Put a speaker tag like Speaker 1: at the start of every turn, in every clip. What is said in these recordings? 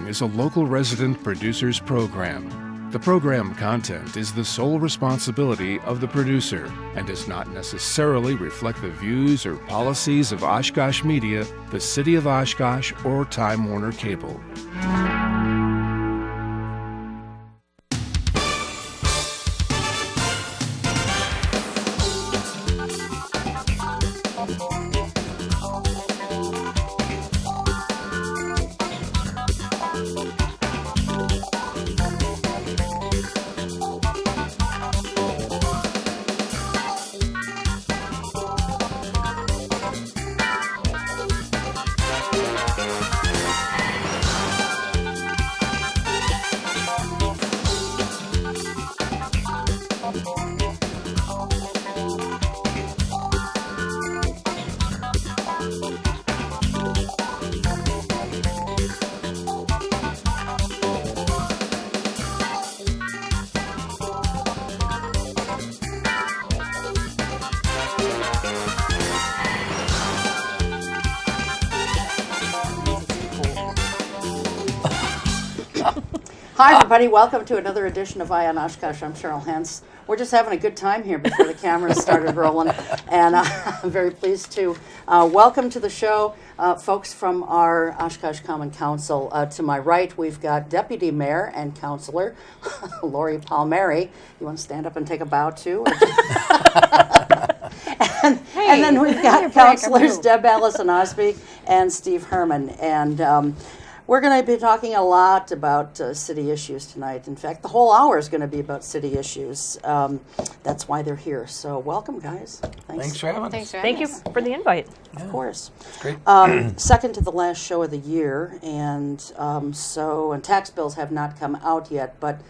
Speaker 1: Snowplowing is a local resident producers program. The program content is the sole responsibility of the producer and does not necessarily reflect the views or policies of Oshkosh Media, the City of Oshkosh, or Time Warner Cable.
Speaker 2: Hi, everybody. Welcome to another edition of Eye on Oshkosh. I'm Cheryl Hentz. We're just having a good time here before the cameras started rolling, and I'm very pleased to welcome to the show folks from our Oshkosh Common Council. To my right, we've got Deputy Mayor and Councilor Lori Palmeri. You want to stand up and take a bow, too? And then we've got Councilors Allison-Aasby and Steve Herman. And we're going to be talking a lot about city issues tonight. In fact, the whole hour is going to be about city issues. That's why they're here. So welcome, guys.
Speaker 3: Thanks for having us.
Speaker 4: Thanks for
Speaker 5: Thank you for the invite.
Speaker 2: Of course.
Speaker 3: Great.
Speaker 2: Second to the last show of the year, and tax bills have not come out yet, but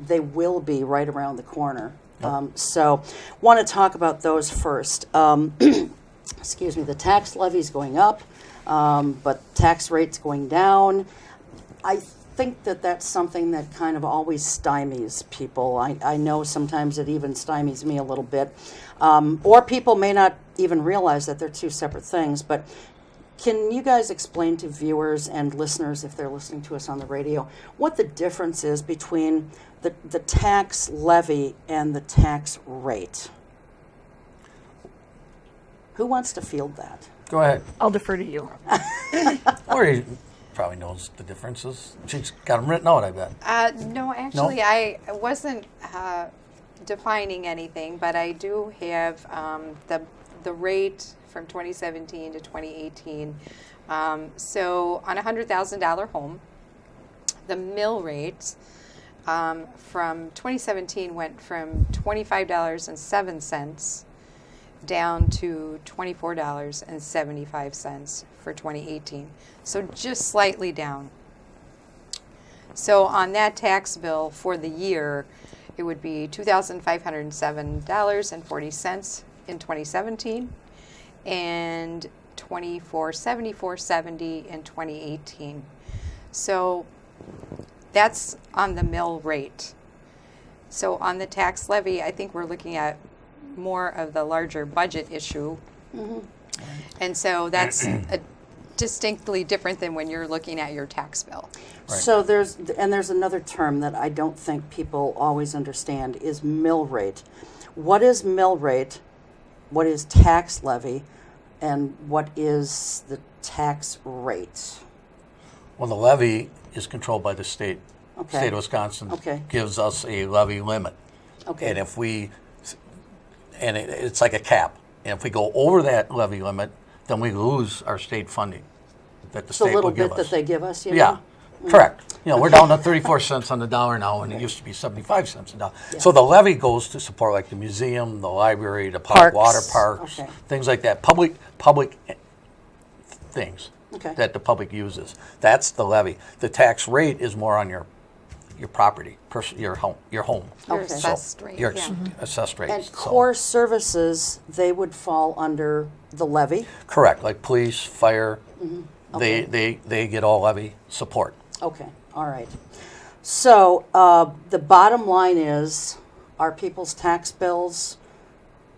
Speaker 2: they will be right around the corner. So want to talk about those first. Excuse me, the tax levy's going up. But tax rates going down. I think that that's something that kind of always stymies people. I know sometimes it even stymies me a little bit. Or people may not even realize that they're two separate things. But can you guys explain to viewers and listeners, if they're listening to us on the radio, what the difference is between the tax levy and the tax rate? Who wants to field that?
Speaker 3: Go ahead.
Speaker 5: I'll defer to you.
Speaker 3: Lori probably knows the differences. She's got them written out, I bet.
Speaker 4: No, actually, I wasn't defining anything, but I do have the rate from 2017 to 2018. So on a $100,000 home, the mill rate from 2017 went from $25.07 down to $24.75 for 2018. So just slightly down. So on that tax bill for the year, it would be $2,507.40 in 2017 and $2474.70 in 2018. So that's on the mill rate. So on the tax levy, I think we're looking at more of the larger budget issue. Mm-hmm. And so that's distinctly different than when you're looking at your tax bill.
Speaker 2: Right. So there's another term that I don't think people always understand is mill rate. What is mill rate? What is tax levy? And what is the tax rate?
Speaker 3: Well, the levy is controlled by the state.
Speaker 2: Okay.
Speaker 3: State of Wisconsin
Speaker 2: Okay.
Speaker 3: gives us a levy limit.
Speaker 2: Okay.
Speaker 3: And if it's like a cap. And if we go over that levy limit, then we lose our state funding that the state will give us.
Speaker 2: The little bit that they give us, you know?
Speaker 3: Yeah, correct. You know, we're down to 34 cents on the dollar now, and it used to be 75 cents a dollar. Yeah. So the levy goes to support like the museum, the library, the public water parks, things like that. Public things that the public uses. That's the levy. The tax rate is more on your property, your home.
Speaker 4: Your assessed rate.
Speaker 3: Your assessed rate.
Speaker 2: And core services, they would fall under the levy?
Speaker 3: Correct, like police, fire, they get all levy support.
Speaker 2: Okay, all right. So the bottom line is, are people's tax bills,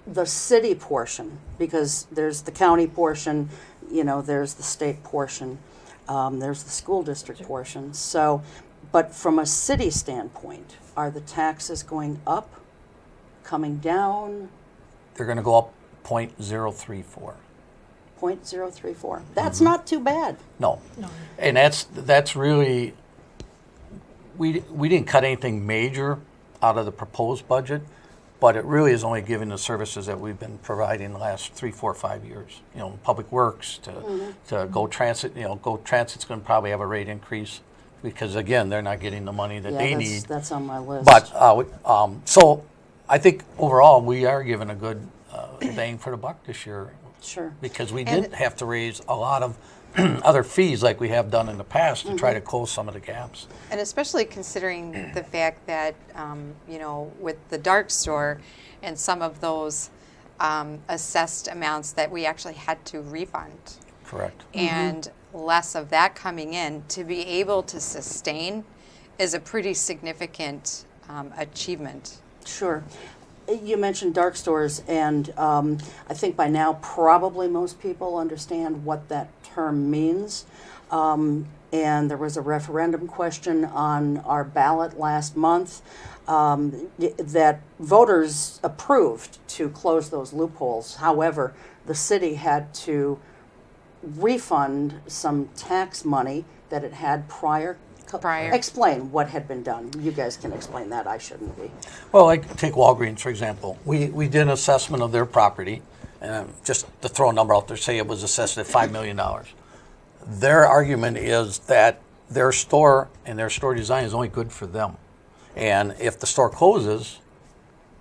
Speaker 2: the city portion, because there's the county portion, you know, there's the state portion, There's the school district portion. So, but from a city standpoint, are the taxes going up, coming down?
Speaker 3: They're going to go up 0.034.
Speaker 2: 0.034. That's not too bad.
Speaker 3: No. And that's really, we didn't cut anything major out of the proposed budget, but it really is only giving the services that we've been providing the last 3, 4, 5 years. You know, Public Works to Go Transit. You know, Go Transit's going to probably have a rate increase because again, they're not getting the money that they need.
Speaker 2: That's on my list.
Speaker 3: But so I think overall we are given a good bang for the buck this year.
Speaker 2: Sure.
Speaker 3: Because we didn't have to raise a lot of other fees like we have done in the past to try to close some of the gaps.
Speaker 4: And especially considering the fact that, you know, with the dark store and some of those assessed amounts that we actually had to refund.
Speaker 3: Correct.
Speaker 4: And less of that coming in, to be able to sustain is a pretty significant achievement.
Speaker 2: Sure. You mentioned dark stores, and I think by now probably most people understand what that term means. And there was a referendum question on our ballot last month that voters approved to close those loopholes. However, the city had to refund some tax money that it had prior. Explain what had been done. You guys can explain that. I shouldn't be.
Speaker 3: Well, like take Walgreens, for example. We did an assessment of their property, and just to throw a number out there, say it was assessed at $5 million. Their argument is that their store and their store design is only good for them. And if the store closes,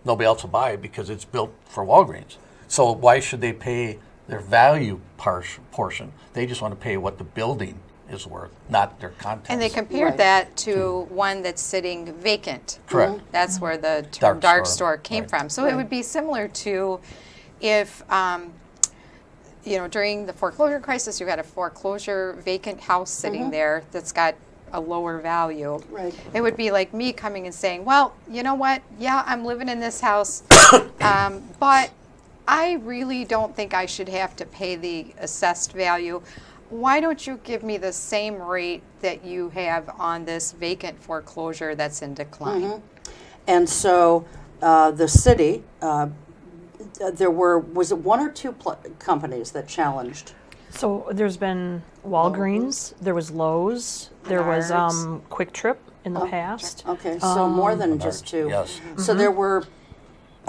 Speaker 3: nobody else will buy it because it's built for Walgreens. So why should they pay their value portion? They just want to pay what the building is worth, not their contents.
Speaker 4: And they compared that to one that's sitting vacant.
Speaker 3: Correct.
Speaker 4: That's where the term dark store came from. So
Speaker 2: Right.
Speaker 4: it would be similar to if, you know, during the foreclosure crisis, you had a foreclosure vacant house sitting there that's got a lower value.
Speaker 2: Right.
Speaker 4: It would be like me coming and saying, well, you know what? Yeah, I'm living in this house, but I really don't think I should have to pay the assessed value. Why don't you give me the same rate that you have on this vacant foreclosure that's in decline?
Speaker 2: And so the city, was it one or two companies that challenged?
Speaker 5: So there's been Walgreens, there was Lowe's, there was
Speaker 4: Menards.
Speaker 5: Quick Trip in the past.
Speaker 2: Okay, so more than just two.
Speaker 3: Yes.
Speaker 2: So there were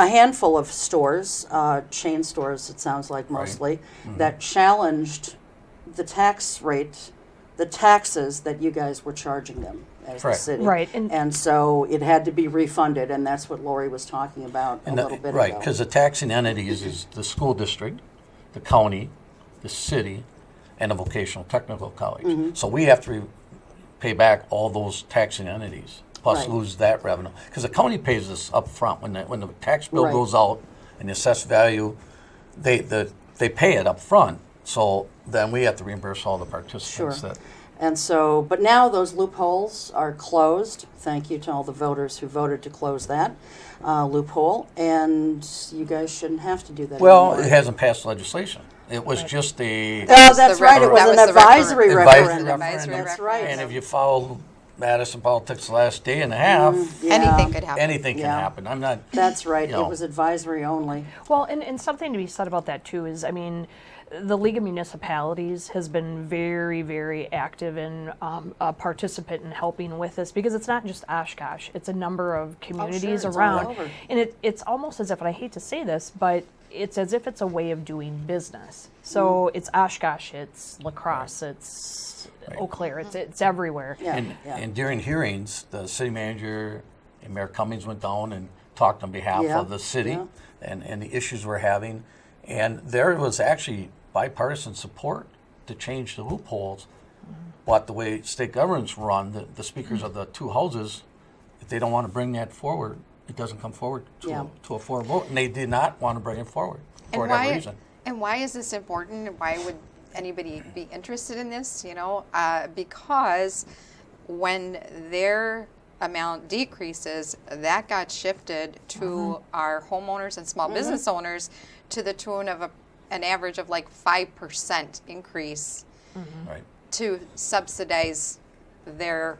Speaker 2: a handful of stores, chain stores, it sounds like mostly, that challenged the tax rate, the taxes that you guys were charging them as the
Speaker 3: Correct.
Speaker 2: city.
Speaker 5: Right,
Speaker 2: And so it had to be refunded, and that's what Lori was talking about a little bit
Speaker 3: right,
Speaker 2: ago.
Speaker 3: because the taxing entities is the school district, the county, the city, and the vocational technical college. So we have to pay back all those taxing entities, plus
Speaker 2: Right.
Speaker 3: lose that revenue. Because the county pays us up front. When the tax bill
Speaker 2: Right.
Speaker 3: goes out and the assessed value, they pay it up front. So then we have to reimburse all the participants.
Speaker 2: Sure.
Speaker 3: That,
Speaker 2: And so, but now those loopholes are closed. Thank you to all the voters who voted to close that loophole. And you guys shouldn't have to do that
Speaker 3: well,
Speaker 2: anymore.
Speaker 3: it hasn't passed legislation. It was just a.
Speaker 2: Oh, that's
Speaker 4: the
Speaker 2: right. It was
Speaker 4: that
Speaker 2: an
Speaker 4: was the
Speaker 2: advisory referendum.
Speaker 4: Advisory
Speaker 2: That's right.
Speaker 3: And if you follow Madison politics the last day and a half,
Speaker 2: Yeah.
Speaker 4: Anything could happen.
Speaker 3: anything can
Speaker 2: Yeah.
Speaker 3: happen. I'm not.
Speaker 2: That's right.
Speaker 3: You know.
Speaker 2: It was advisory only.
Speaker 5: Well, and something to be said about that too is, I mean, the League of Municipalities has been very, very active and a participant in helping with this, because it's not just Oshkosh, it's a number of communities
Speaker 2: it's all
Speaker 5: around.
Speaker 2: over.
Speaker 5: And it's almost as if, and I hate to say this, but it's as if it's a way of doing business. So it's Oshkosh, it's La Crosse, it's Eau Claire, it's everywhere.
Speaker 2: Yeah.
Speaker 3: And during hearings, the city manager and Mayor Cummings went down and talked on behalf
Speaker 2: Yeah,
Speaker 3: of the city
Speaker 2: yeah.
Speaker 3: and the issues we're having. And there was actually bipartisan support to change the loopholes. But the way state governments run, the speakers of the two houses, if they don't want to bring that forward, it doesn't come forward to a floor vote. And they did not want to bring it forward for that reason.
Speaker 4: And why is this important? Why would anybody be interested in this? You know, because when their amount decreases, that got shifted to our homeowners and small business owners to the tune of an average of like 5% increase.
Speaker 3: Right.
Speaker 4: to subsidize their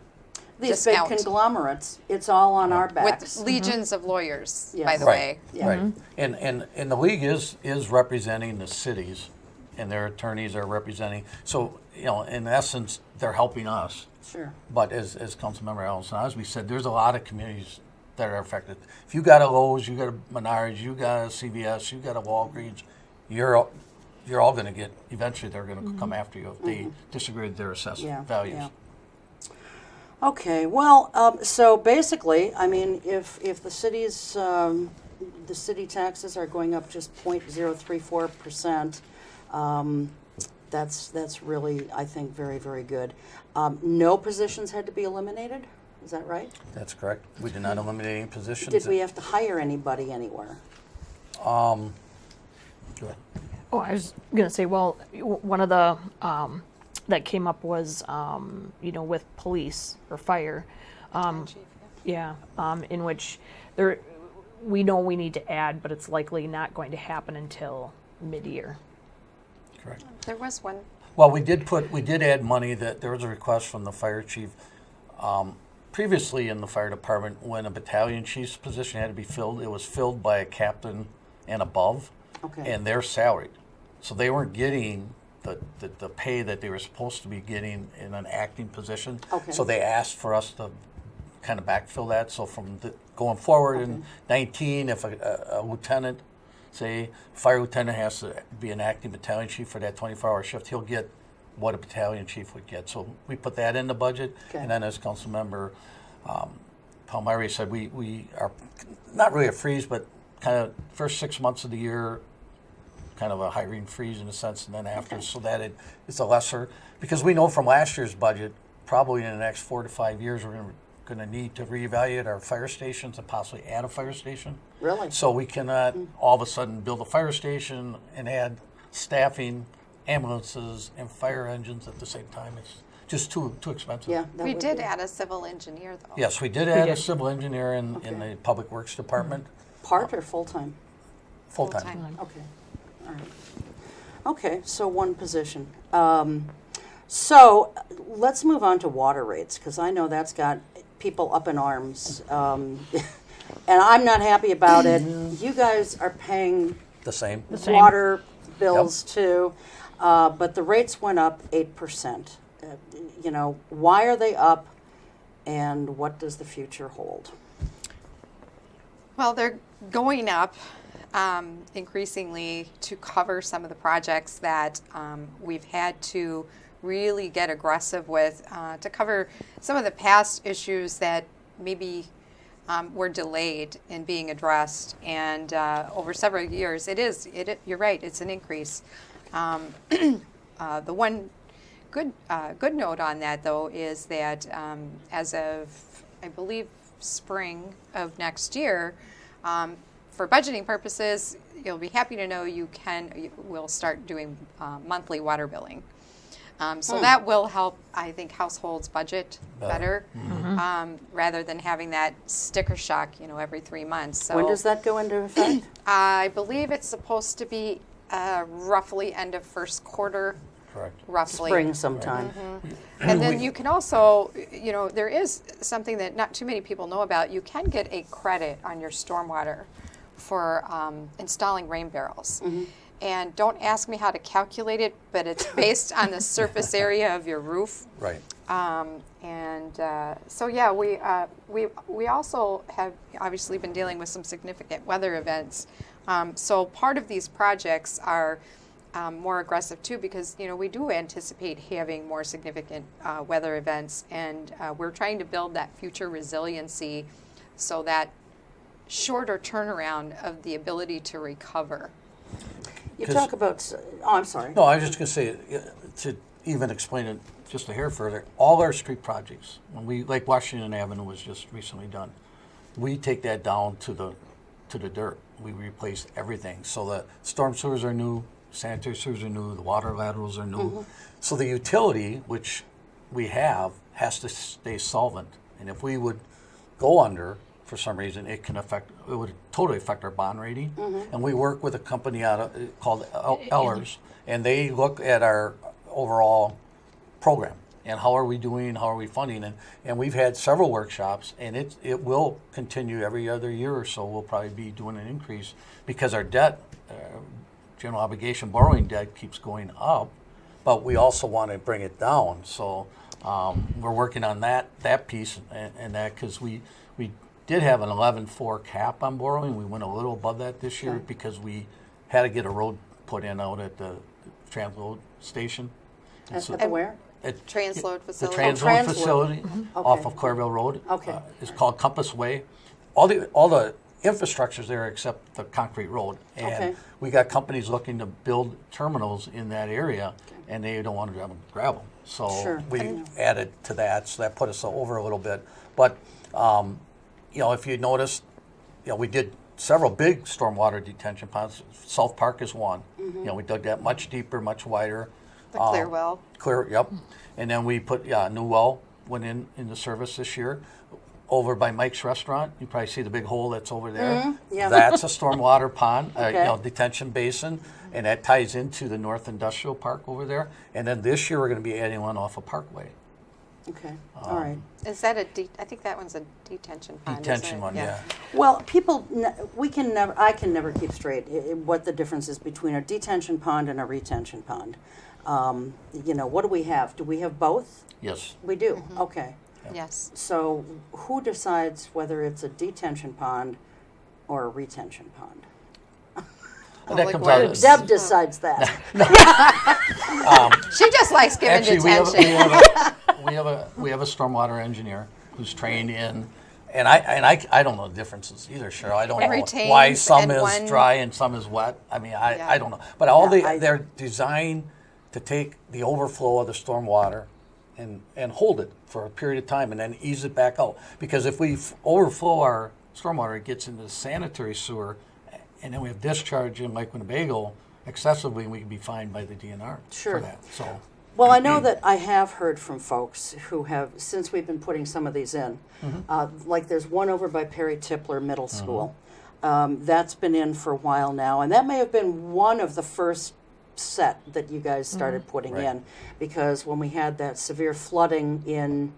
Speaker 2: These big
Speaker 4: discount.
Speaker 2: conglomerates, it's all on our backs.
Speaker 4: With legions of lawyers,
Speaker 2: Yes.
Speaker 4: by the
Speaker 3: Right,
Speaker 4: way.
Speaker 2: Yeah.
Speaker 3: right. And the league is representing the cities, and their attorneys are representing. So, in essence, they're helping us.
Speaker 2: Sure.
Speaker 3: But as Councilmember Allison-Aasby said, there's a lot of communities that are affected. If you got a Lowe's, you got a Menards, you got a CVS, you got a Walgreens, you're all going to get. Eventually, they're going to come after you if they disagree with their assessed
Speaker 2: Yeah,
Speaker 3: values.
Speaker 2: yeah. Okay, well, so basically, I mean, if the city's, the city taxes are going up just 0.034%, that's really, I think, very, very good. No positions had to be eliminated, is that right?
Speaker 3: That's correct. We did not eliminate any positions.
Speaker 2: Did we have to hire anybody anywhere?
Speaker 3: Go ahead.
Speaker 5: Oh, I was gonna say, well, one of the that came up was with police or fire, in which we know we need to add, but it's likely not going to happen until mid-year.
Speaker 3: Correct.
Speaker 4: There was one.
Speaker 3: Well, we did add money. That there was a request from the fire chief previously in the fire department when a battalion chief's position had to be filled. It was filled by a captain and above,
Speaker 2: Okay.
Speaker 3: and they're salaried, so they weren't getting the pay that they were supposed to be getting in an acting position.
Speaker 2: Okay.
Speaker 3: So they asked for us to kind of backfill that. So from going forward in 19, if a lieutenant, say fire lieutenant, has to be an acting battalion chief for that 24-hour shift, he'll get what a battalion chief would get. So we put that in the budget.
Speaker 2: Okay.
Speaker 3: And then as Councilmember Palmeri said, we are not really a freeze, but kind of first 6 months of the year, kind of a hiring freeze in a sense, and then after, so that it's a lesser, because we know from last year's budget, probably in the next 4 to 5 years, we're going to need to reevaluate our fire stations and possibly add a fire station.
Speaker 2: Really?
Speaker 3: So we cannot all of a sudden build a fire station and add staffing, ambulances, and fire engines at the same time. It's just too expensive.
Speaker 2: Yeah. that
Speaker 4: We
Speaker 2: would
Speaker 4: did
Speaker 2: be-
Speaker 4: add a civil engineer, though.
Speaker 3: Yes, we did add a
Speaker 5: did.
Speaker 3: civil engineer in the Public Works Department,
Speaker 2: Part or full-time?
Speaker 3: full-time.
Speaker 4: Full-time.
Speaker 2: Okay, all right. Okay, so one position. So let's move on to water rates, because I know that's got people up in arms. And I'm not happy about it. You guys are paying
Speaker 3: The same.
Speaker 5: same.
Speaker 2: water bills too, but the rates went up 8%. Why are they up, and what does the future hold?
Speaker 4: Well, they're going up increasingly to cover some of the projects that we've had to really get aggressive with to cover some of the past issues that maybe were delayed in being addressed. And over several years, you're right, it's an increase. The one good note on that, though, is that as of, I believe, spring of next year, for budgeting purposes, you'll be happy to know we'll start doing monthly water billing. So that will help, I think, households budget better, rather than having that sticker shock, every 3 months. So
Speaker 2: When does that go into effect?
Speaker 4: I believe it's supposed to be roughly end of first quarter,
Speaker 3: Correct.
Speaker 4: roughly.
Speaker 2: Spring sometime.
Speaker 4: And then you can also, there is something that not too many people know about. You can get a credit on your stormwater for installing rain barrels. And don't ask me how to calculate it, but it's based on the surface area of your roof.
Speaker 3: Right.
Speaker 4: We also have obviously been dealing with some significant weather events. So part of these projects are more aggressive too, because we do anticipate having more significant weather events, and we're trying to build that future resiliency so that shorter turnaround of the ability to recover.
Speaker 2: You
Speaker 3: 'Cause-
Speaker 2: talk about, I'm sorry.
Speaker 3: No, I was just going to say, to even explain it just a hair further, all our street projects, like Washington Avenue was just recently done, we take that down to the dirt. We replace everything. So the storm sewers are new, sanitary sewers are new, the water laterals are new. So the utility, which we have, has to stay solvent. And if we would go under, for some reason, it would totally affect our bond rating. And we work with a company called Ellers, and they look at our overall program. And how are we doing? How are we funding? And we've had several workshops, and it will continue every other year or so. We'll probably be doing an increase because our debt, general obligation borrowing debt, keeps going up, but we also want to bring it down. So we're working on that piece and that, because we did have an 11.4 cap on borrowing. We went a little above that this year because we had to get a road put in out at the transload station.
Speaker 2: At the where?
Speaker 4: Transload facility.
Speaker 3: The transload facility off
Speaker 2: Okay.
Speaker 3: of Clareville Road.
Speaker 2: Okay.
Speaker 3: It's called Compass Way. All the infrastructure's there except the concrete road. And
Speaker 2: Okay.
Speaker 3: we got companies looking to build terminals in that area, and they don't want to drive gravel. So
Speaker 2: Sure.
Speaker 3: we added to that, so that put us over a little bit. But if you noticed, we did several big stormwater detention ponds. South Park is one. We dug that much deeper, much wider.
Speaker 4: The clear well.
Speaker 3: Yep. And then we put a new well went in the service this year. Over by Mike's Restaurant, you probably see the big hole that's over there.
Speaker 2: Yeah.
Speaker 3: That's a stormwater pond,
Speaker 2: Okay.
Speaker 3: detention basin, and that ties into the North Industrial Park over there. And then this year we're going to be adding one off of Parkway.
Speaker 2: Okay, all right.
Speaker 4: Is that I think that one's a detention pond, isn't
Speaker 3: Detention
Speaker 4: it?
Speaker 3: one, yeah.
Speaker 2: Well, I can never keep straight what the difference is between a detention pond and a retention pond. What do we have? Do we have both?
Speaker 3: Yes.
Speaker 2: We do, okay.
Speaker 4: Yes.
Speaker 2: So who decides whether it's a detention pond or a retention pond?
Speaker 3: And that
Speaker 4: Public
Speaker 3: comes out
Speaker 4: Works.
Speaker 2: Deb decides that.
Speaker 4: She just likes giving
Speaker 3: Actually,
Speaker 4: detention.
Speaker 3: we have a stormwater engineer who's trained in, and I don't know the differences either, Cheryl. I don't
Speaker 4: It
Speaker 3: know
Speaker 4: retains
Speaker 3: why some
Speaker 4: and
Speaker 3: is
Speaker 4: one-
Speaker 3: dry and some is wet. I mean,
Speaker 4: Yeah.
Speaker 3: I don't know. But all
Speaker 2: Yeah,
Speaker 3: they're designed to take the overflow of the stormwater and hold it for a period of time and then ease it back out. Because if we overflow our stormwater, it gets into the sanitary sewer, and then we have discharge in Lake Winnebago excessively, and we can be fined by the DNR
Speaker 2: Sure.
Speaker 3: for that. So.
Speaker 2: Well, I know that I have heard from folks who have, since we've been putting some of these in, like there's one over by Perry Tipler Middle School. That's been in for a while now, and that may have been one of the first set that you guys started putting
Speaker 3: Right.
Speaker 2: in, because when we had that severe flooding in,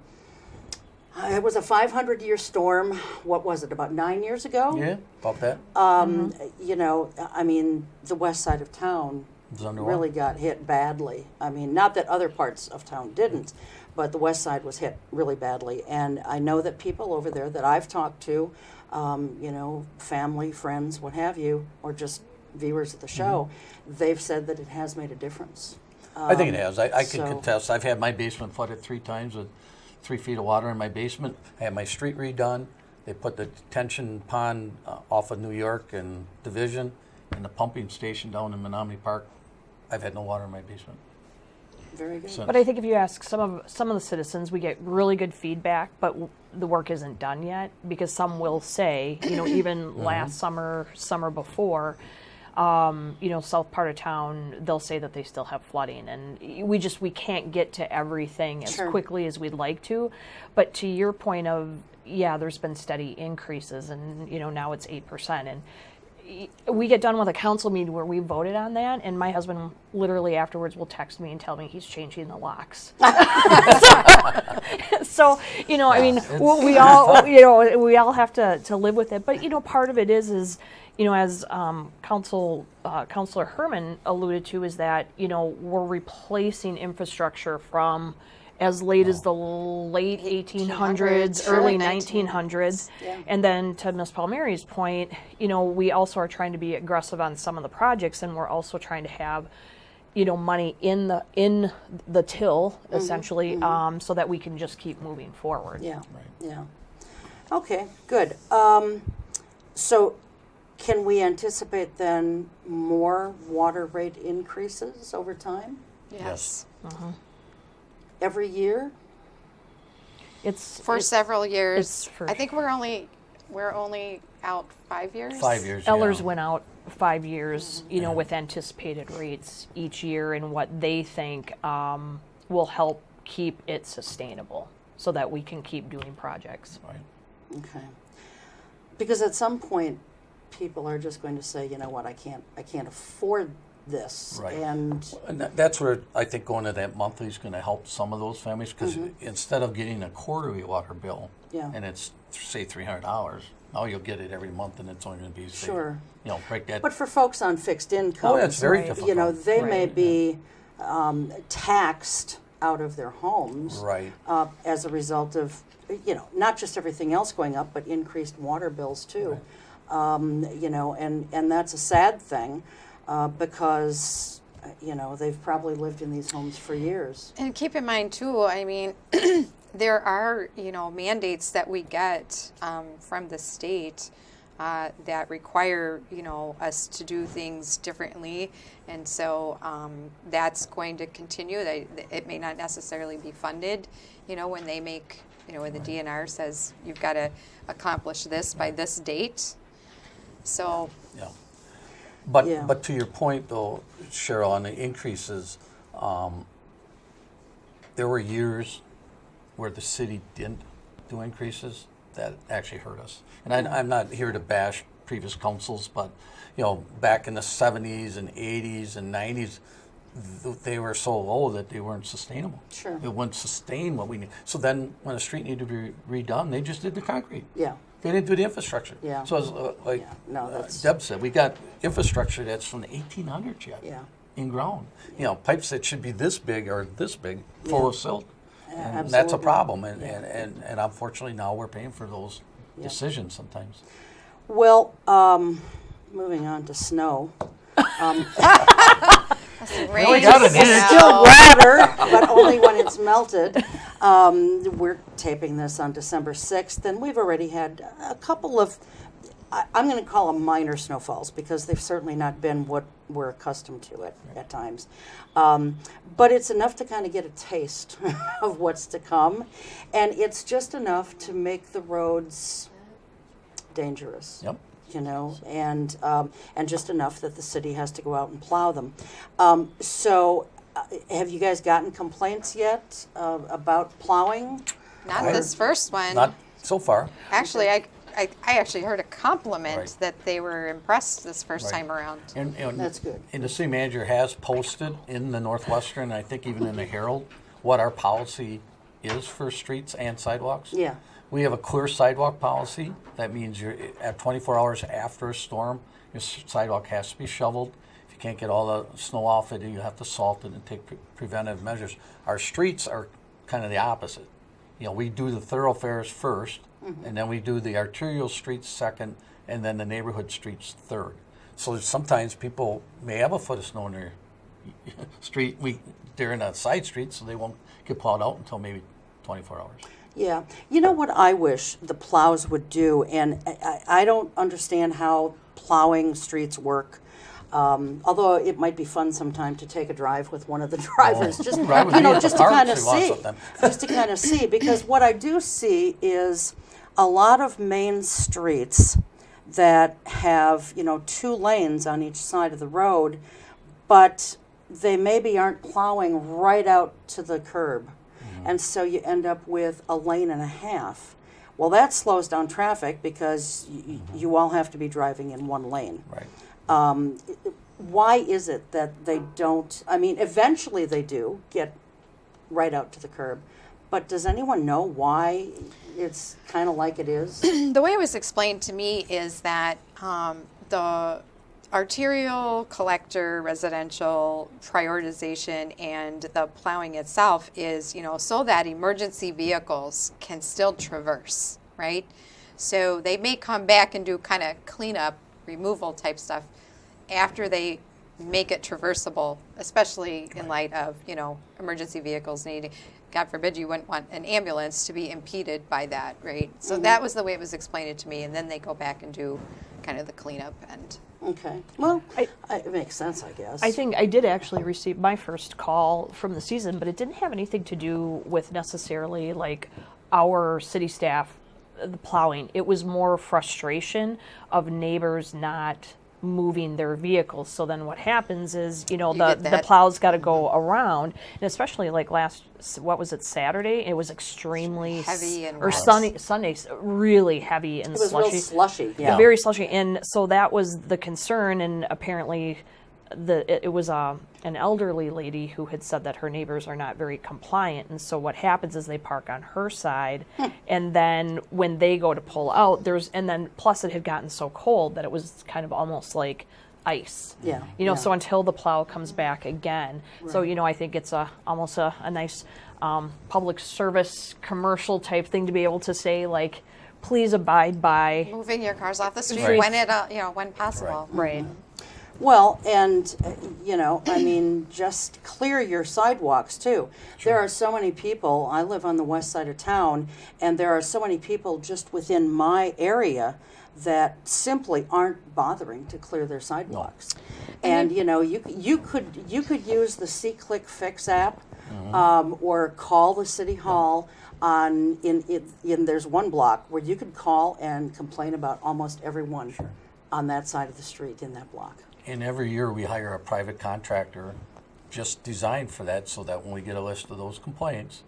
Speaker 2: it was a 500-year storm, what was it, about 9 years ago?
Speaker 3: Yeah, about that.
Speaker 2: I mean, the west side of town
Speaker 3: It was underwater.
Speaker 2: really got hit badly. I mean, not that other parts of town didn't, but the west side was hit really badly. And I know that people over there that I've talked to, family, friends, what have you, or just viewers of the show, they've said that it has made a difference.
Speaker 3: I think it has. I can
Speaker 2: so-
Speaker 3: contest. I've had my basement flooded 3 times with 3 feet of water in my basement. I had my street redone. They put the detention pond off of New York and Division and the pumping station down in Menominee Park. I've had no water in my basement.
Speaker 2: Very good.
Speaker 3: So-
Speaker 5: But I think if you ask some of the citizens, we get really good feedback, but the work isn't done yet, because some will say, even last summer before, south part of town, they'll say that they still have flooding, and we can't get to everything as
Speaker 2: Sure.
Speaker 5: quickly as we'd like to. But to your point of, there's been steady increases, and now it's 8%, and we get done with a council meeting where we voted on that, and my husband literally afterwards will text me and tell me he's changing the locks. So, I mean, we all have to live with it. But, part of it is as Councilor Herman alluded to, is that, we're replacing infrastructure from as late as the late 1800s, early 1900s.
Speaker 2: Yeah.
Speaker 5: And then to Ms. Palmeri's point, we also are trying to be aggressive on some of the projects, and we're also trying to have, money in the till, essentially, so that we can just keep moving forward.
Speaker 2: Yeah, yeah. Okay, good. So can we anticipate then more water rate increases over time?
Speaker 4: Yes.
Speaker 2: Every year?
Speaker 4: For several years.
Speaker 5: it's for-
Speaker 4: I think we're only out 5 years.
Speaker 3: 5 years.
Speaker 5: Ellers
Speaker 3: yeah.
Speaker 5: went out 5 years, with anticipated rates each year, and what they think will help keep it sustainable, so that we can keep doing projects.
Speaker 3: Right.
Speaker 2: Okay. Because at some point, people are just going to say, you know what, I can't afford this.
Speaker 3: Right.
Speaker 2: And
Speaker 3: That's where I think going to that monthly is going to help some of those families, because instead of getting a quarterly water bill,
Speaker 2: Yeah.
Speaker 3: and it's say $300, now you'll get it every month, and it's only going to be say,
Speaker 2: Sure.
Speaker 3: break that.
Speaker 2: But for folks on fixed incomes,
Speaker 3: Oh, yeah, it's very
Speaker 5: Right.
Speaker 3: difficult.
Speaker 2: you know, they may
Speaker 5: Right.
Speaker 2: be taxed out of their homes
Speaker 3: Right.
Speaker 2: as a result of, you know, not just everything else going up, but increased water bills too. You know, and that's a sad thing because, you know, they've probably lived in these homes for years.
Speaker 4: And keep in mind too, I mean, there are, you know, mandates that we get from the state that require, you know, us to do things differently. And so that's going to continue. It may not necessarily be funded, you know, when they make, you know, when the DNR says you've got to accomplish this by this date. So,
Speaker 3: Yeah. But
Speaker 2: Yeah.
Speaker 3: but to your point though, Cheryl, on the increases, there were years where the city didn't do increases that actually hurt us. And I'm not here to bash previous councils, but you know, back in the 70s and 80s and 90s, they were so low that they weren't sustainable.
Speaker 2: Sure.
Speaker 3: It wouldn't sustain what we need. So then when a street needed to be redone, they just did the concrete.
Speaker 2: Yeah.
Speaker 3: They didn't do the infrastructure.
Speaker 2: Yeah.
Speaker 3: So it's like
Speaker 2: Yeah. No, that's-
Speaker 3: Deb said, we got infrastructure that's from the 1800s yet.
Speaker 2: Yeah.
Speaker 3: In ground. You know, pipes that should be this big or this big, full
Speaker 2: Yeah.
Speaker 3: of silt. And that's a
Speaker 2: absolutely.
Speaker 3: problem. And unfortunately now we're paying for those
Speaker 2: Yeah.
Speaker 3: decisions sometimes.
Speaker 2: Well, moving on to snow.
Speaker 4: rain
Speaker 3: got it.
Speaker 4: is
Speaker 2: Still water, but only when it's melted. We're taping this on December 6th, and we've already had a couple of, I'm going to call them minor snowfalls, because they've certainly not been what we're accustomed to at times. But it's enough to kind of get a taste of what's to come, and it's just enough to make the roads dangerous.
Speaker 3: Yep.
Speaker 2: You know, and just enough that the city has to go out and plow them. So, have you guys gotten complaints yet about plowing?
Speaker 4: not this first one.
Speaker 3: Not so far.
Speaker 4: Actually, I actually heard a compliment
Speaker 3: Right.
Speaker 4: that they were impressed this first
Speaker 3: Right.
Speaker 4: time around.
Speaker 3: And
Speaker 2: That's good.
Speaker 3: And the city manager has posted in the Northwestern, I think even in the Herald, what our policy is for streets and sidewalks.
Speaker 2: Yeah.
Speaker 3: We have a clear sidewalk policy. That means you're at 24 hours after a storm, your sidewalk has to be shoveled. If you can't get all the snow off it, you have to salt it and take preventive measures. Our streets are kind of the opposite. You know, we do the thoroughfares first, and then we do the arterial streets second, and then the neighborhood streets third. So sometimes people may have a foot of snow in their street. They're in a side street, so they won't get plowed out until maybe 24 hours.
Speaker 2: Yeah. You know what I wish the plows would do, and I don't understand how plowing streets work. Although it might be fun sometime to take a drive with one of the drivers, just
Speaker 3: Drive with
Speaker 2: you
Speaker 3: me
Speaker 2: know,
Speaker 3: at the
Speaker 2: just to
Speaker 3: park
Speaker 2: kind of
Speaker 3: if you want
Speaker 2: see,
Speaker 3: sometime.
Speaker 2: just to kind of see. Because what I do see is a lot of main streets that have, you know, 2 lanes on each side of the road, but they maybe aren't plowing right out to the curb. And so you end up with a lane and a half. Well, that slows down traffic because you all have to be driving in one lane.
Speaker 3: Right.
Speaker 2: Why is it that they don't, I mean, eventually they do get right out to the curb, but does anyone know why it's kind of like it is?
Speaker 4: The way it was explained to me is that the arterial, collector, residential prioritization and the plowing itself is, you know, so that emergency vehicles can still traverse, right? So they may come back and do kind of cleanup, removal type stuff after they make it traversable, especially in light of, you know, emergency vehicles needing, God forbid you wouldn't want an ambulance to be impeded by that, right? So that was the way it was explained to me, and then they go back and do kind of the cleanup and
Speaker 2: Okay. Well, it makes sense, I guess.
Speaker 5: I think I did actually receive my first call from the season, but it didn't have anything to do with necessarily like our city staff, the plowing. It was more frustration of neighbors not moving their vehicles. So then what happens is, you know,
Speaker 4: You
Speaker 5: the
Speaker 4: get that.
Speaker 5: plows got to go around, and especially like what was it, Saturday? It was extremely
Speaker 4: Heavy and
Speaker 5: or
Speaker 4: wet.
Speaker 5: Sunday, really heavy and
Speaker 2: it was
Speaker 5: slushy.
Speaker 2: real slushy. Yeah.
Speaker 5: Very slushy, and so that was the concern, and apparently it was an elderly lady who had said that her neighbors are not very compliant, and so what happens is they park on her side, and then when they go to pull out, and then plus it had gotten so cold that it was kind of almost like ice.
Speaker 2: Yeah,
Speaker 5: So until the plow comes back again. So, I think it's almost a nice public service commercial type thing to be able to say, like, please abide by.
Speaker 4: Moving your cars off the street
Speaker 5: Right.
Speaker 4: when possible.
Speaker 5: Right.
Speaker 2: Well, and, I mean, just clear your sidewalks too. There are so many people, I live on the west side of town, and there are so many people just within my area that simply aren't bothering to clear their sidewalks. And, you could use the C-Click Fix app, or call the city hall there's one block where you could call and complain about almost everyone on that side of the street in that block.
Speaker 3: And every year we hire a private contractor just designed for that, so that when we get a list of those complaints,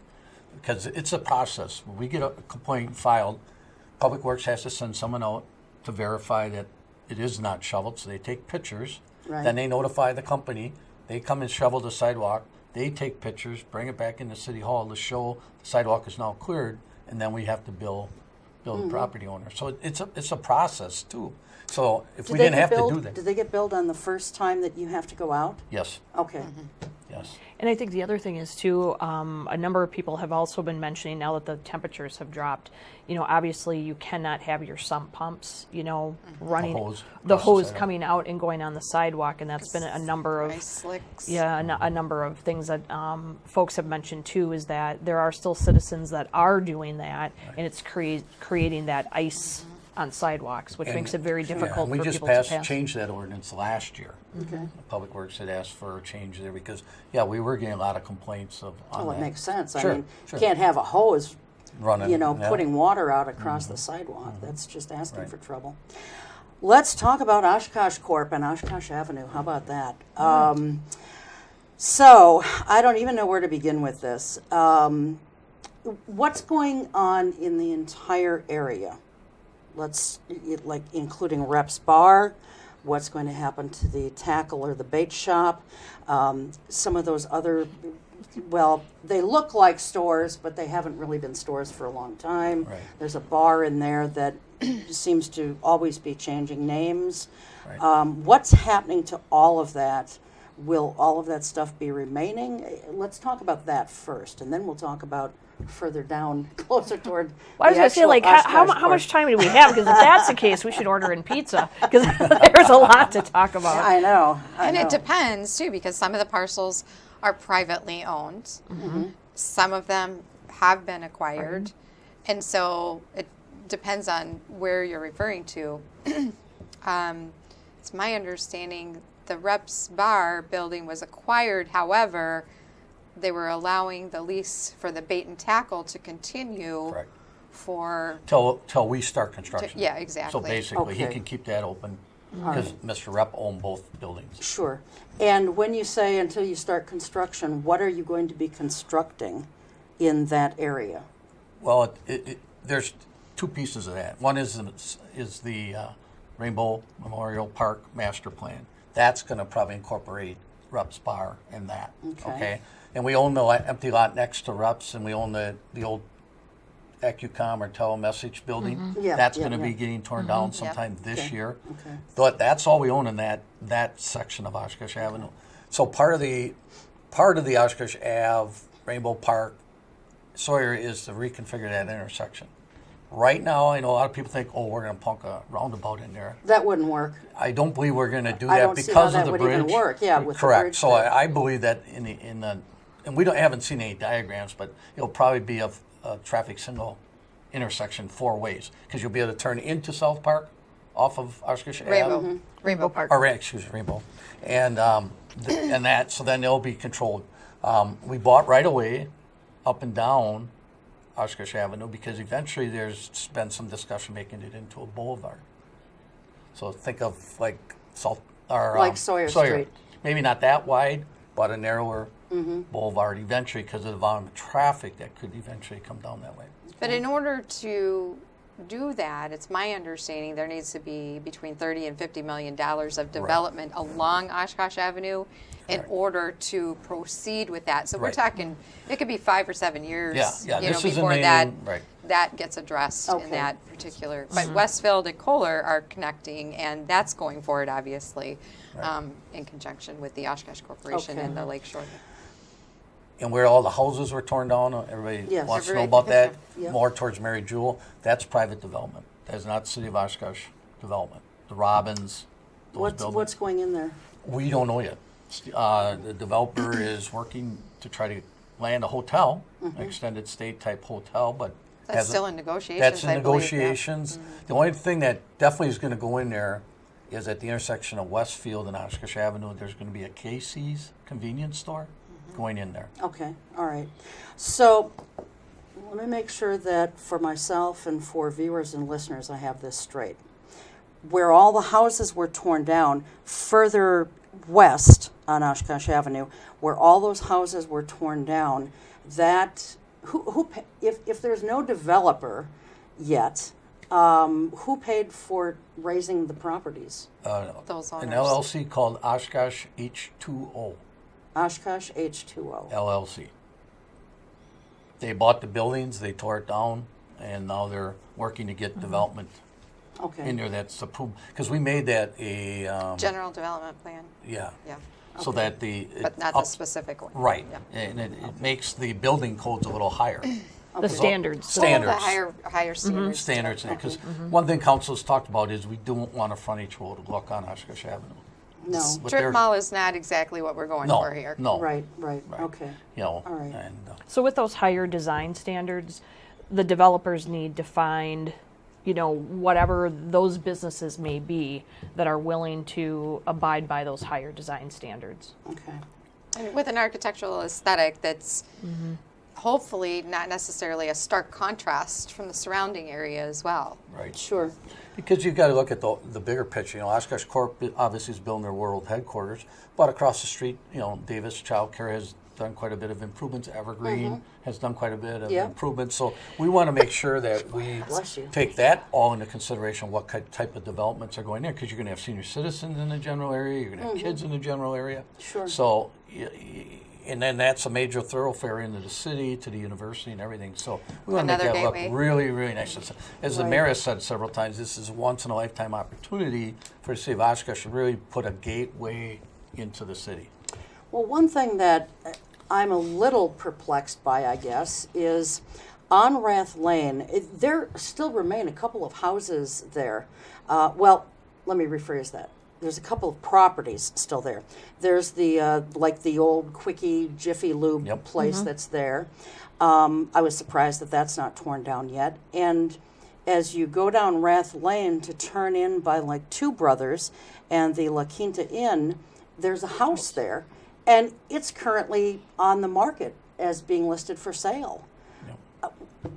Speaker 3: because it's a process. When we get a complaint filed, Public Works has to send someone out to verify that it is not shoveled, so they take pictures.
Speaker 2: Right.
Speaker 3: Then they notify the company. They come and shovel the sidewalk. They take pictures, bring it back into City Hall to show the sidewalk is now cleared, and then we have to bill the property owner. So it's a process too. So if we didn't have to do that.
Speaker 2: Do they get billed on the first time that you have to go out?
Speaker 3: Yes,
Speaker 2: Okay.
Speaker 3: yes.
Speaker 5: And I think the other thing is too, a number of people have also been mentioning now that the temperatures have dropped, obviously you cannot have your sump pumps, running,
Speaker 3: hose
Speaker 5: the
Speaker 3: across the
Speaker 5: hose
Speaker 3: sidewalk.
Speaker 5: coming out and going on the sidewalk, and that's been a number of,
Speaker 4: Ice slicks.
Speaker 5: a number of things that folks have mentioned too, is that there are still citizens that are doing that, and it's creating that ice on sidewalks, which makes it very difficult
Speaker 3: we
Speaker 5: for
Speaker 3: just
Speaker 5: people to pass.
Speaker 3: changed that ordinance last year.
Speaker 2: Okay.
Speaker 3: Public Works had asked for a change there because, we were getting a lot of complaints on
Speaker 2: Well, it
Speaker 3: that.
Speaker 2: makes sense.
Speaker 3: Sure,
Speaker 2: I mean,
Speaker 3: sure.
Speaker 2: you can't have a hose,
Speaker 3: Running, yeah.
Speaker 2: putting water out across the sidewalk. That's just asking
Speaker 3: Right.
Speaker 2: for trouble. Let's talk about Oshkosh Corp and Oshkosh Avenue. How about that? So, I don't even know where to begin with this. What's going on in the entire area? Including Reps Bar, what's going to happen to the tackle or the bait shop, some of those other, they look like stores, but they haven't really been stores for a long time.
Speaker 3: Right.
Speaker 2: There's a bar in there that seems to always be changing names.
Speaker 3: Right.
Speaker 2: What's happening to all of that? Will all of that stuff be remaining? Let's talk about that first, and then we'll talk about further down, closer toward.
Speaker 5: Well, I was going to say, like, how much time do we have? Because if that's the case, we should order in pizza, because there's a lot to talk about.
Speaker 2: I know.
Speaker 4: And it depends too, because some of the parcels are privately owned. Some of them have been acquired, and so it depends on where you're referring to. It's my understanding the Reps Bar building was acquired. However, they were allowing the lease for the bait and tackle to continue
Speaker 3: Correct.
Speaker 4: for.
Speaker 3: Till we start construction.
Speaker 4: Yeah, exactly.
Speaker 3: So basically, he
Speaker 2: Okay.
Speaker 3: can keep that open because Mr. Rep owned both buildings.
Speaker 2: Sure. And when you say until you start construction, what are you going to be constructing in that area?
Speaker 3: Well, there's two pieces of that. One is the Rainbow Memorial Park Master Plan. That's going to probably incorporate Reps Bar in that.
Speaker 2: Okay.
Speaker 3: And we own the empty lot next to Reps, and we own the old Accuscom or telemessage building.
Speaker 2: Yeah,
Speaker 3: That's
Speaker 2: yeah,
Speaker 3: going to be
Speaker 2: yeah.
Speaker 3: getting torn down sometime this
Speaker 2: Okay.
Speaker 3: year.
Speaker 2: Okay.
Speaker 3: But that's all we own in that section of Oshkosh Avenue. So part of the Oshkosh Ave, Rainbow Park, Sawyer is to reconfigure that intersection. Right now, I know a lot of people think, we're going to plunk a roundabout in there.
Speaker 2: That wouldn't work.
Speaker 3: I don't believe we're going to do
Speaker 2: I
Speaker 3: that
Speaker 2: don't see
Speaker 3: because
Speaker 2: how
Speaker 3: of
Speaker 2: that
Speaker 3: the
Speaker 2: would
Speaker 3: bridge.
Speaker 2: even work, yeah, with the
Speaker 3: Correct.
Speaker 2: bridge
Speaker 3: So
Speaker 2: there.
Speaker 3: I believe that and we haven't seen any diagrams, but it'll probably be a traffic signal intersection 4 ways because you'll be able to turn into South Park off of Oshkosh
Speaker 4: Rainbow.
Speaker 3: Ave.
Speaker 4: Rainbow Park.
Speaker 3: Or Rainbow, and and that. So then they'll be controlled. We bought right away, up and down Oshkosh Avenue because eventually there's been some discussion making it into a boulevard. So think of like
Speaker 2: Like Sawyer Street.
Speaker 3: Maybe not that wide, but a narrower boulevard eventually because of the volume of traffic that could eventually come down that way.
Speaker 4: But in order to do that, it's my understanding there needs to be between $30 and $50 million of development along Oshkosh Avenue in order to proceed with that. So we're
Speaker 3: Right.
Speaker 4: talking, it could be 5 or 7 years,
Speaker 3: Yeah,
Speaker 4: you know,
Speaker 3: this isn't
Speaker 4: before
Speaker 3: anything-
Speaker 4: that
Speaker 3: right.
Speaker 4: that gets addressed
Speaker 2: Okay.
Speaker 4: in that particular. But Westfield and Kohler are connecting, and that's going forward, obviously, in conjunction with the Oshkosh Corporation
Speaker 2: Okay.
Speaker 4: and the Lakeshore.
Speaker 3: And where all the houses were torn down, everybody
Speaker 2: Yes.
Speaker 3: wants to know
Speaker 4: Everybody-
Speaker 3: about that,
Speaker 2: Yep.
Speaker 3: more towards Mary Jewel, that's private development. That's not City of Oshkosh development. The Robbins, those buildings.
Speaker 2: What's going in there?
Speaker 3: We don't know yet. The developer is working to try to land a hotel, an extended stay type hotel, but
Speaker 4: That's
Speaker 3: hasn't-
Speaker 4: still in negotiations,
Speaker 3: That's in
Speaker 4: I believe, yeah.
Speaker 3: negotiations. The only thing that definitely is going to go in there is at the intersection of Westfield and Oshkosh Avenue, there's going to be a Casey's convenience store going in there.
Speaker 2: Okay, all right. So let me make sure that for myself and for viewers and listeners, I have this straight. Where all the houses were torn down, further west on Oshkosh Avenue, where all those houses were torn down, that if there's no developer yet, who paid for raising the properties?
Speaker 4: Those
Speaker 3: An
Speaker 4: owners.
Speaker 3: LLC called Oshkosh H2O
Speaker 2: Oshkosh H2O.
Speaker 3: LLC. They bought the buildings, they tore it down, and now they're working to get development
Speaker 2: Okay.
Speaker 3: in there that's approved. Because we made that a,
Speaker 4: General development plan,
Speaker 3: yeah,
Speaker 4: yeah,
Speaker 3: so that the.
Speaker 4: but not the specific one.
Speaker 3: Right,
Speaker 4: Yeah.
Speaker 3: and it makes the building codes a little higher.
Speaker 5: The standards.
Speaker 3: Standards.
Speaker 4: Well, the higher standards.
Speaker 3: Standards, because one thing council's talked about is we don't want a frontage road to look on Oshkosh Avenue.
Speaker 2: No.
Speaker 3: But
Speaker 4: Strip
Speaker 3: they're-
Speaker 4: mall is not exactly what we're going
Speaker 3: No,
Speaker 4: for here.
Speaker 3: no.
Speaker 2: Right,
Speaker 3: Right.
Speaker 2: okay.
Speaker 3: You know,
Speaker 2: All right.
Speaker 3: and,
Speaker 5: So with those higher design standards, the developers need to find, you know, whatever those businesses may be that are willing to abide by those higher design standards.
Speaker 2: Okay.
Speaker 4: And with an architectural aesthetic that's hopefully not necessarily a stark contrast from the surrounding area as well.
Speaker 3: right.
Speaker 2: Sure.
Speaker 3: Because you've got to look at the bigger picture. You know, Oshkosh Corp obviously is building their world headquarters, but across the street, you know, Davis Child Care has done quite a bit of improvements. Evergreen has done quite a bit of
Speaker 2: Yeah.
Speaker 3: improvements. So we want to make sure that we
Speaker 2: Bless you.
Speaker 3: take that all into consideration, what type of developments are going there, because you're going to have senior citizens in the general area, you're going to have kids in the general area.
Speaker 2: Sure.
Speaker 3: So, and then that's a major thoroughfare into the city, to the university and everything. So we want to make
Speaker 4: Another
Speaker 3: that look
Speaker 4: gateway.
Speaker 3: really, really nice. As the
Speaker 2: Right.
Speaker 3: mayor has said several times, this is a once-in-a-lifetime opportunity for the city of Oshkosh to really put a gateway into the city.
Speaker 2: Well, one thing that I'm a little perplexed by, I guess, is on Rath Lane, there still remain a couple of houses there. Well, let me rephrase that. There's a couple of properties still there. There's the, like the old Quickie Jiffy Lube
Speaker 3: Yep.
Speaker 2: place that's there. I was surprised that that's not torn down yet. And as you go down Rath Lane to turn in by like Two Brothers and the La Quinta Inn, there's a house there. And it's currently on the market as being listed for sale.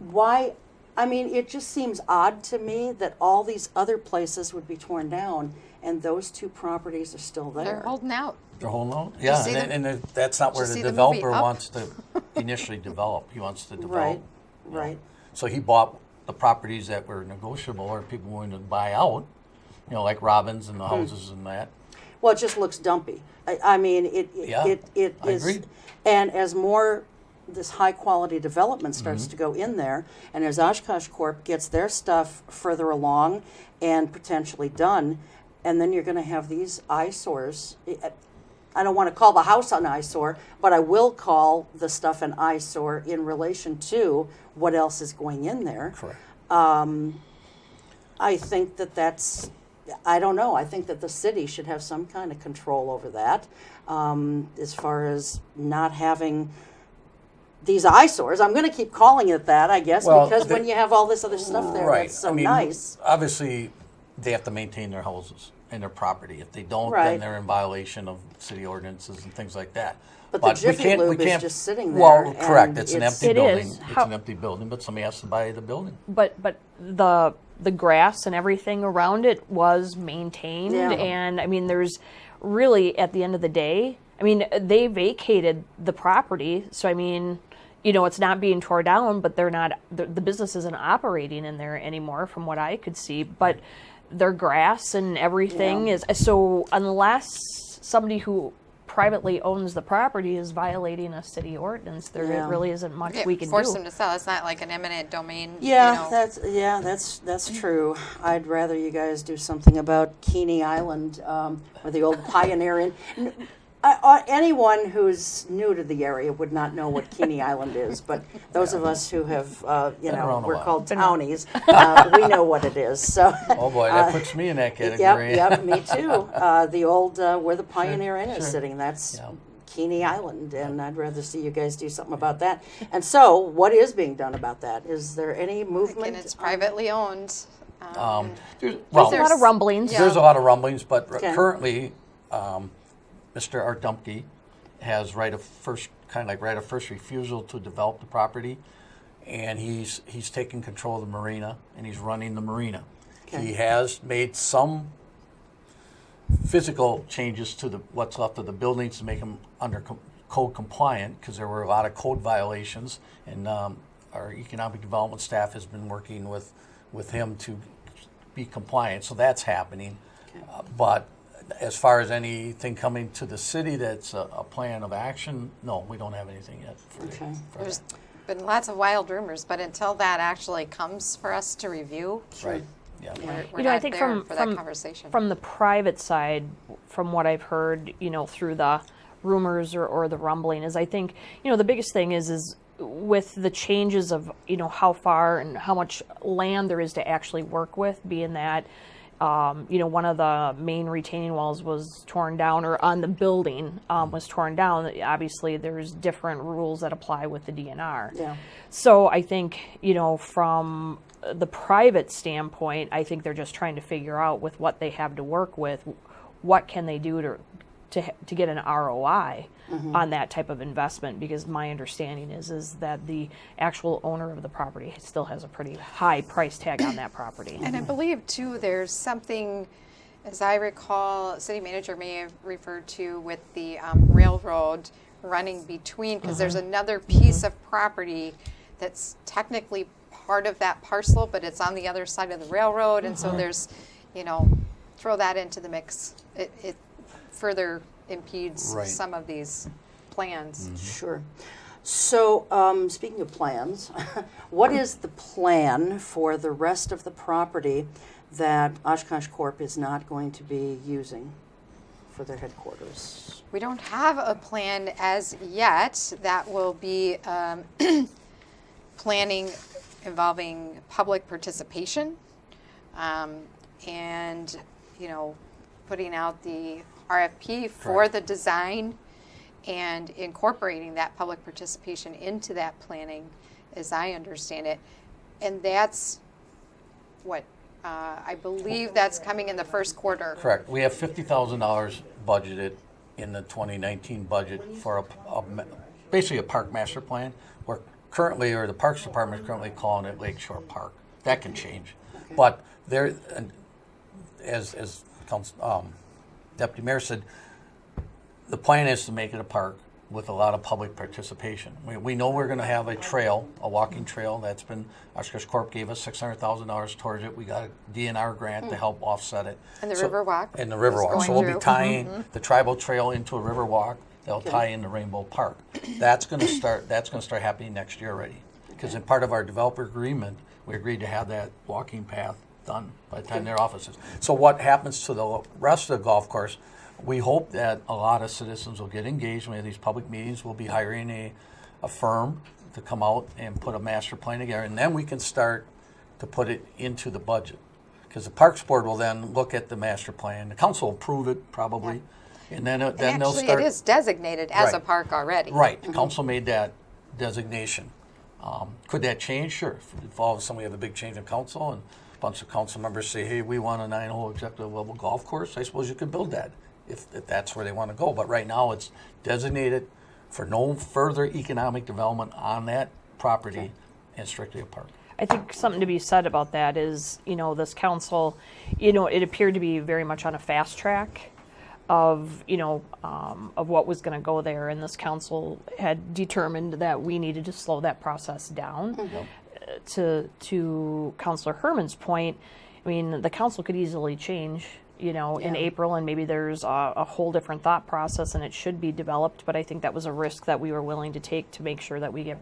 Speaker 2: Why? I mean, it just seems odd to me that all these other places would be torn down and those two properties are still there.
Speaker 4: They're holding out.
Speaker 3: They're holding out? Yeah,
Speaker 4: see
Speaker 3: and that's not where
Speaker 4: Did
Speaker 3: the
Speaker 4: you see the movie
Speaker 3: developer
Speaker 4: Up?
Speaker 3: wants to initially develop. He wants to develop.
Speaker 2: Right,
Speaker 3: you know.
Speaker 2: right.
Speaker 3: So he bought the properties that were negotiable or people willing to buy out, you know, like Robbins and the houses and that.
Speaker 2: Well, it just looks dumpy. I mean, it
Speaker 3: Yeah,
Speaker 2: it
Speaker 3: I
Speaker 2: is,
Speaker 3: agree.
Speaker 2: and as more this high quality development starts to go in there, and as Oshkosh Corp gets their stuff further along and potentially done, and then you're going to have these eyesores. I don't want to call the house an eyesore, but I will call the stuff an eyesore in relation to what else is going in there.
Speaker 3: Correct.
Speaker 2: I think that's, I don't know, I think that the city should have some kind of control over that, as far as not having these eyesores. I'm going to keep calling it that, I guess,
Speaker 3: Well,
Speaker 2: because when you have all this other stuff there
Speaker 3: Right.
Speaker 2: that's so
Speaker 3: I mean,
Speaker 2: nice.
Speaker 3: obviously, they have to maintain their houses and their property. If they don't,
Speaker 2: Right.
Speaker 3: then they're in violation of city ordinances and things like that.
Speaker 2: But the Jiffy Lube is just sitting
Speaker 3: Well,
Speaker 2: there,
Speaker 3: correct.
Speaker 2: and
Speaker 3: It's an
Speaker 2: it's-
Speaker 3: empty
Speaker 5: It
Speaker 3: building.
Speaker 5: is.
Speaker 3: It's
Speaker 5: How-
Speaker 3: an empty building, but somebody has to buy the building.
Speaker 5: But the grass and everything around it was maintained,
Speaker 2: Yeah.
Speaker 5: and I mean, there's really, at the end of the day, I mean, they vacated the property, so I mean, it's not being torn down, but the business isn't operating in there anymore from what I could see. But their grass and everything is, so unless somebody who privately owns the property is violating a city ordinance, there really isn't much we can
Speaker 4: force
Speaker 5: do.
Speaker 4: them to sell. It's not like an eminent domain.
Speaker 2: Yeah, that's true. I'd rather you guys do something about Keeney Island, or the old Pioneer Inn. Anyone who's new to the area would not know what Keeney Island is, but those of us who have,
Speaker 3: around a
Speaker 2: we're
Speaker 3: while.
Speaker 2: called townies, we know what it is. So.
Speaker 3: Oh boy, that puts me in that category.
Speaker 2: Yep, me too. The old where the Pioneer Inn is sitting, that's Keeney Island, and I'd rather see you guys do something about that. And so, what is being done about that? Is there any movement?
Speaker 4: And it's privately owned.
Speaker 5: There's a lot of rumblings.
Speaker 4: Yeah.
Speaker 3: There's a lot of rumblings, but
Speaker 2: Okay.
Speaker 3: currently, Mr. Art Dumpke has right of first refusal to develop the property, and he's taking control of the marina, and he's running the marina.
Speaker 2: Okay.
Speaker 3: He has made some physical changes to what's left of the buildings to make them under code compliant, because there were a lot of code violations, and our economic development staff has been working with him to be compliant. So that's happening, but as far as anything coming to the city that's a plan of action, no, we don't have anything yet.
Speaker 2: Okay.
Speaker 4: There's been lots of wild rumors, but until that actually comes for us to review,
Speaker 3: Right. Yeah.
Speaker 4: we're not
Speaker 5: I think
Speaker 4: there for that conversation.
Speaker 5: from the private side, from what I've heard, through the rumors or the rumbling, is I think, the biggest thing is with the changes of, how far and how much land there is to actually work with, being that, one of the main retaining walls was torn down, or on the building was torn down. Obviously, there's different rules that apply with the DNR.
Speaker 2: Yeah.
Speaker 5: So I think, from the private standpoint, I think they're just trying to figure out with what they have to work with, what can they do to get an ROI on that type of investment, because my understanding is that the actual owner of the property still has a pretty high price tag on that property.
Speaker 4: And I believe, too, there's something, as I recall, city manager may have referred to with the railroad running between, because there's another piece of property that's technically part of that parcel, but it's on the other side of the railroad, and so there's, throw that into the mix. It further impedes
Speaker 3: Right.
Speaker 4: some of these plans.
Speaker 2: Sure. So, speaking of plans, what is the plan for the rest of the property that Oshkosh Corp is not going to be using for their headquarters?
Speaker 4: We don't have a plan as yet. That will be planning involving public participation, and putting out the RFP for
Speaker 3: Correct.
Speaker 4: the design and incorporating that public participation into that planning, as I understand it. And that's what I believe that's coming in the first quarter.
Speaker 3: Correct. We have $50,000 budgeted in the 2019 budget for basically a park master plan. We're currently, or the Parks Department is currently calling it Lakeshore Park. That can change, but there, as Deputy Mayor said, the plan is to make it a park with a lot of public participation. We know we're going to have a trail, a walking trail. That's been, Oshkosh Corp gave us $600,000 towards it. We got a DNR grant to help offset it.
Speaker 4: And the Riverwalk
Speaker 3: And the
Speaker 4: is
Speaker 3: Riverwalk. So
Speaker 4: going
Speaker 3: we'll be
Speaker 4: through.
Speaker 3: tying the tribal trail into a Riverwalk. They'll tie into Rainbow Park. That's going to start happening next year already. Because in part of our developer agreement, we agreed to have that walking path done by the time their offices. So what happens to the rest of the golf course? We hope that a lot of citizens will get engaged. When we have these public meetings, we'll be hiring a firm to come out and put a master plan together, and then we can start to put it into the budget. Because the Parks Board will then look at the master plan. The council will approve it probably, and then
Speaker 4: And
Speaker 3: they'll
Speaker 4: actually,
Speaker 3: start.
Speaker 4: it is designated as a
Speaker 3: Right.
Speaker 4: park already.
Speaker 3: Right, the council made that designation. Could that change? Sure. If it involves somebody have a big change in council and a bunch of council members say, hey, we want a 9-hole executive level golf course, I suppose you could build that if that's where they want to go. But right now it's designated for no further economic development on that property and strictly a park.
Speaker 5: I think something to be said about that is, this council, it appeared to be very much on a fast track of of what was going to go there, and this council had determined that we needed to slow that process down. To Councilor Herman's point, I mean, the council could easily change, in April, and maybe there's a whole different thought process and it should be developed, but I think that was a risk that we were willing to take to make sure that we get,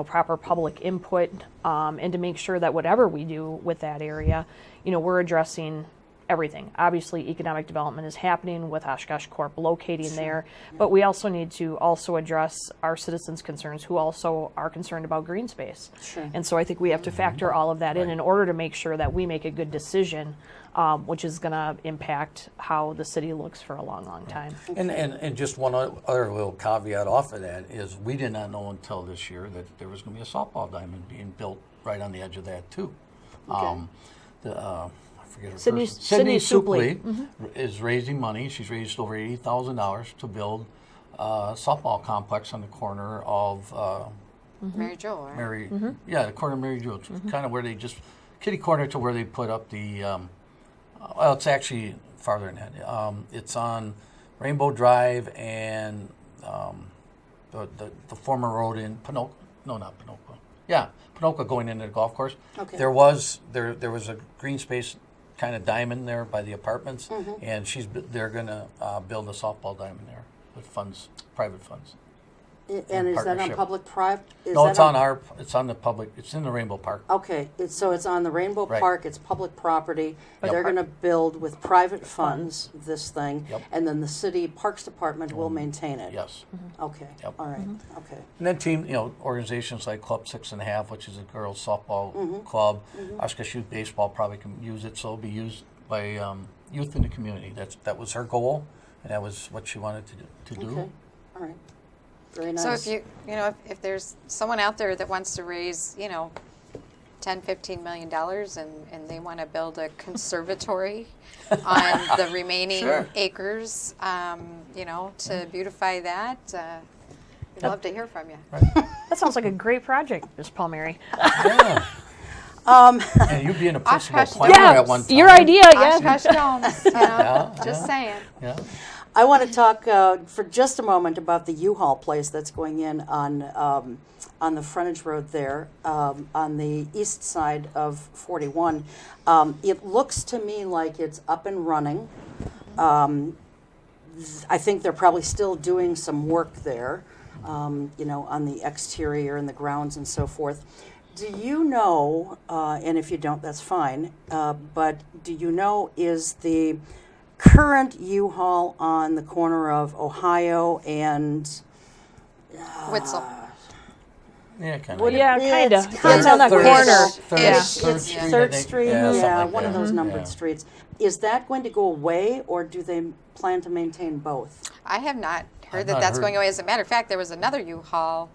Speaker 5: proper public input, and to make sure that whatever we do with that area, we're addressing everything. Obviously, economic development is happening with Oshkosh Corp locating there, but we also need to also address our citizens' concerns who also are concerned about green space.
Speaker 2: Sure.
Speaker 5: And so I think we have to factor all of that in order to make sure that we make a good decision, which is going to impact how the city looks for a long, long time.
Speaker 3: And just one other little caveat off of that is we did not know until this year that there was going to be a softball diamond being built right on the edge of that too. I forget her
Speaker 5: Sydney
Speaker 3: Supley is raising money. She's raised over $80,000 to build a softball complex on the corner of
Speaker 4: Mary Jo, right?
Speaker 3: the corner of Mary Jo, kind of where they just kitty corner to where they put up the. Well, it's actually farther than that. It's on Rainbow Drive and the former road in Pinoca. No, not Pinoca. Yeah, Pinoca going into the golf course.
Speaker 2: Okay.
Speaker 3: There was a green space kind of diamond there by the apartments, and they're going to build a softball diamond there with funds, private funds.
Speaker 2: And is that on
Speaker 3: partnership.
Speaker 2: public-private?
Speaker 3: No, it's on the public. It's in the Rainbow Park.
Speaker 2: Okay, so it's on the Rainbow
Speaker 3: Right.
Speaker 2: Park, it's public property.
Speaker 3: Yep.
Speaker 2: They're going to build with private funds this thing,
Speaker 3: Yep.
Speaker 2: and then the city Parks Department will maintain it.
Speaker 3: Yes.
Speaker 2: Okay,
Speaker 3: Yep.
Speaker 2: all right, okay.
Speaker 3: And then organizations like Club 6.5, which is a girls softball club, Oshkosh Youth Baseball probably can use it, so it'll be used by youth in the community. That was her goal, and that was what she wanted to do.
Speaker 2: Okay, all right. Very nice.
Speaker 4: So if there's someone out there that wants to raise, $10-15 million and they want to build a conservatory on the remaining acres, to beautify that, we'd love to hear from you.
Speaker 5: That sounds like a great project, Ms. Palmeri.
Speaker 3: Yeah. And you being a principal
Speaker 4: Oshkosh
Speaker 3: planner at one time.
Speaker 5: Your idea, yeah.
Speaker 4: Oshkosh Jones, just saying.
Speaker 3: Yeah.
Speaker 2: I want to talk for just a moment about the U-Haul place that's going in on the frontage road there, on the east side of 41. It looks to me like it's up and running. I think they're probably still doing some work there, on the exterior and the grounds and so forth. Do you know, and if you don't, that's fine, but do you know, is the current U-Haul on the corner of Ohio and
Speaker 4: Witzel.
Speaker 3: Yeah, kind
Speaker 2: What
Speaker 3: of.
Speaker 2: it-
Speaker 5: Yeah, kinda.
Speaker 2: it's
Speaker 5: It's on the
Speaker 2: Third-
Speaker 5: corner.
Speaker 3: Third
Speaker 5: Yeah.
Speaker 3: Street, I
Speaker 2: Third
Speaker 3: think.
Speaker 2: Street,
Speaker 3: something
Speaker 2: yeah,
Speaker 3: like
Speaker 2: one of
Speaker 3: that.
Speaker 2: those numbered
Speaker 3: Yeah.
Speaker 2: streets. Is that going to go away, or do they plan to maintain both?
Speaker 4: I have not heard
Speaker 3: I've
Speaker 4: that
Speaker 3: not
Speaker 4: that's
Speaker 3: heard-
Speaker 4: going away. As a matter of fact, there was another U-Haul,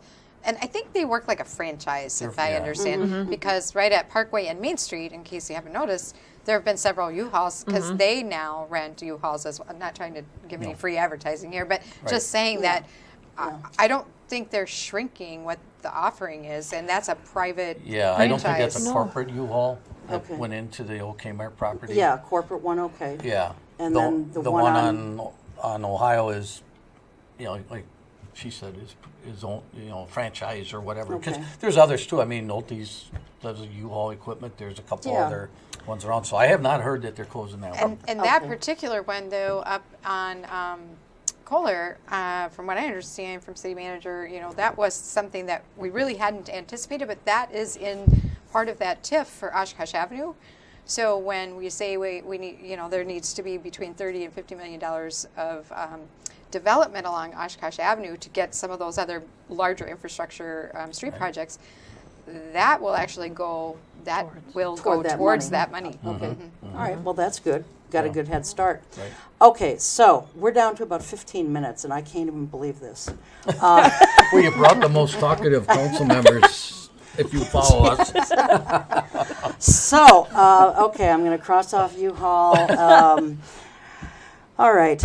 Speaker 4: and I think they work like a franchise, if I
Speaker 3: Yeah.
Speaker 4: understand, because right at Parkway and Main Street, in case you haven't noticed, there have been several U-Hauls because they now rent U-Hauls as well. I'm not trying to give any free advertising here, but just saying that I don't think they're shrinking what the offering is, and that's a private
Speaker 3: Yeah, I don't think that's
Speaker 4: franchise.
Speaker 3: a corporate U-Haul that
Speaker 2: Okay.
Speaker 3: went into the old Kmart property.
Speaker 2: Yeah, corporate one, okay.
Speaker 3: Yeah.
Speaker 2: And then the one
Speaker 3: on Ohio is, like she said, is own, franchise or whatever. Because
Speaker 2: Okay.
Speaker 3: there's others too. I mean, Nolte's does U-Haul equipment. There's a couple
Speaker 2: Yeah.
Speaker 3: other ones around. So I have not heard that they're closing that one.
Speaker 4: And that
Speaker 2: Okay.
Speaker 4: particular one, though, up on Kohler, from what I understand from city manager, that was something that we really hadn't anticipated, but that is in part of that TIF for Oshkosh Avenue. So when we say we need, there needs to be between $30 and $50 million of development along Oshkosh Avenue to get some of those other larger infrastructure street projects, that will actually go. That will
Speaker 2: Toward
Speaker 4: go
Speaker 2: that
Speaker 4: towards
Speaker 2: money.
Speaker 4: that money.
Speaker 2: Okay, all right, well, that's good. Got a
Speaker 3: Yeah.
Speaker 2: good head start.
Speaker 3: Right.
Speaker 2: Okay, so we're down to about 15 minutes, and I can't even believe this.
Speaker 3: Well, you brought the most talkative council members, if you follow us.
Speaker 2: So, okay, I'm going to cross off U-Haul. All right,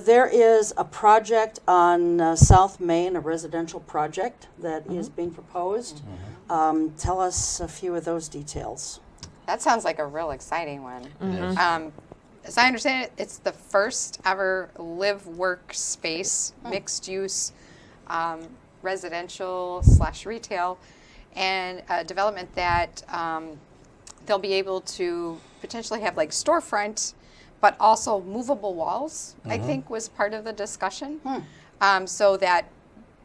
Speaker 2: there is a project on South Main, a residential project that is being proposed. Tell us a few of those details.
Speaker 4: That sounds like a real exciting one.
Speaker 3: It is.
Speaker 4: as I understand it, it's the first ever live-work space, mixed-use, residential/retail, and a development that they'll be able to potentially have like storefront, but also movable walls, I think was part of the discussion, so that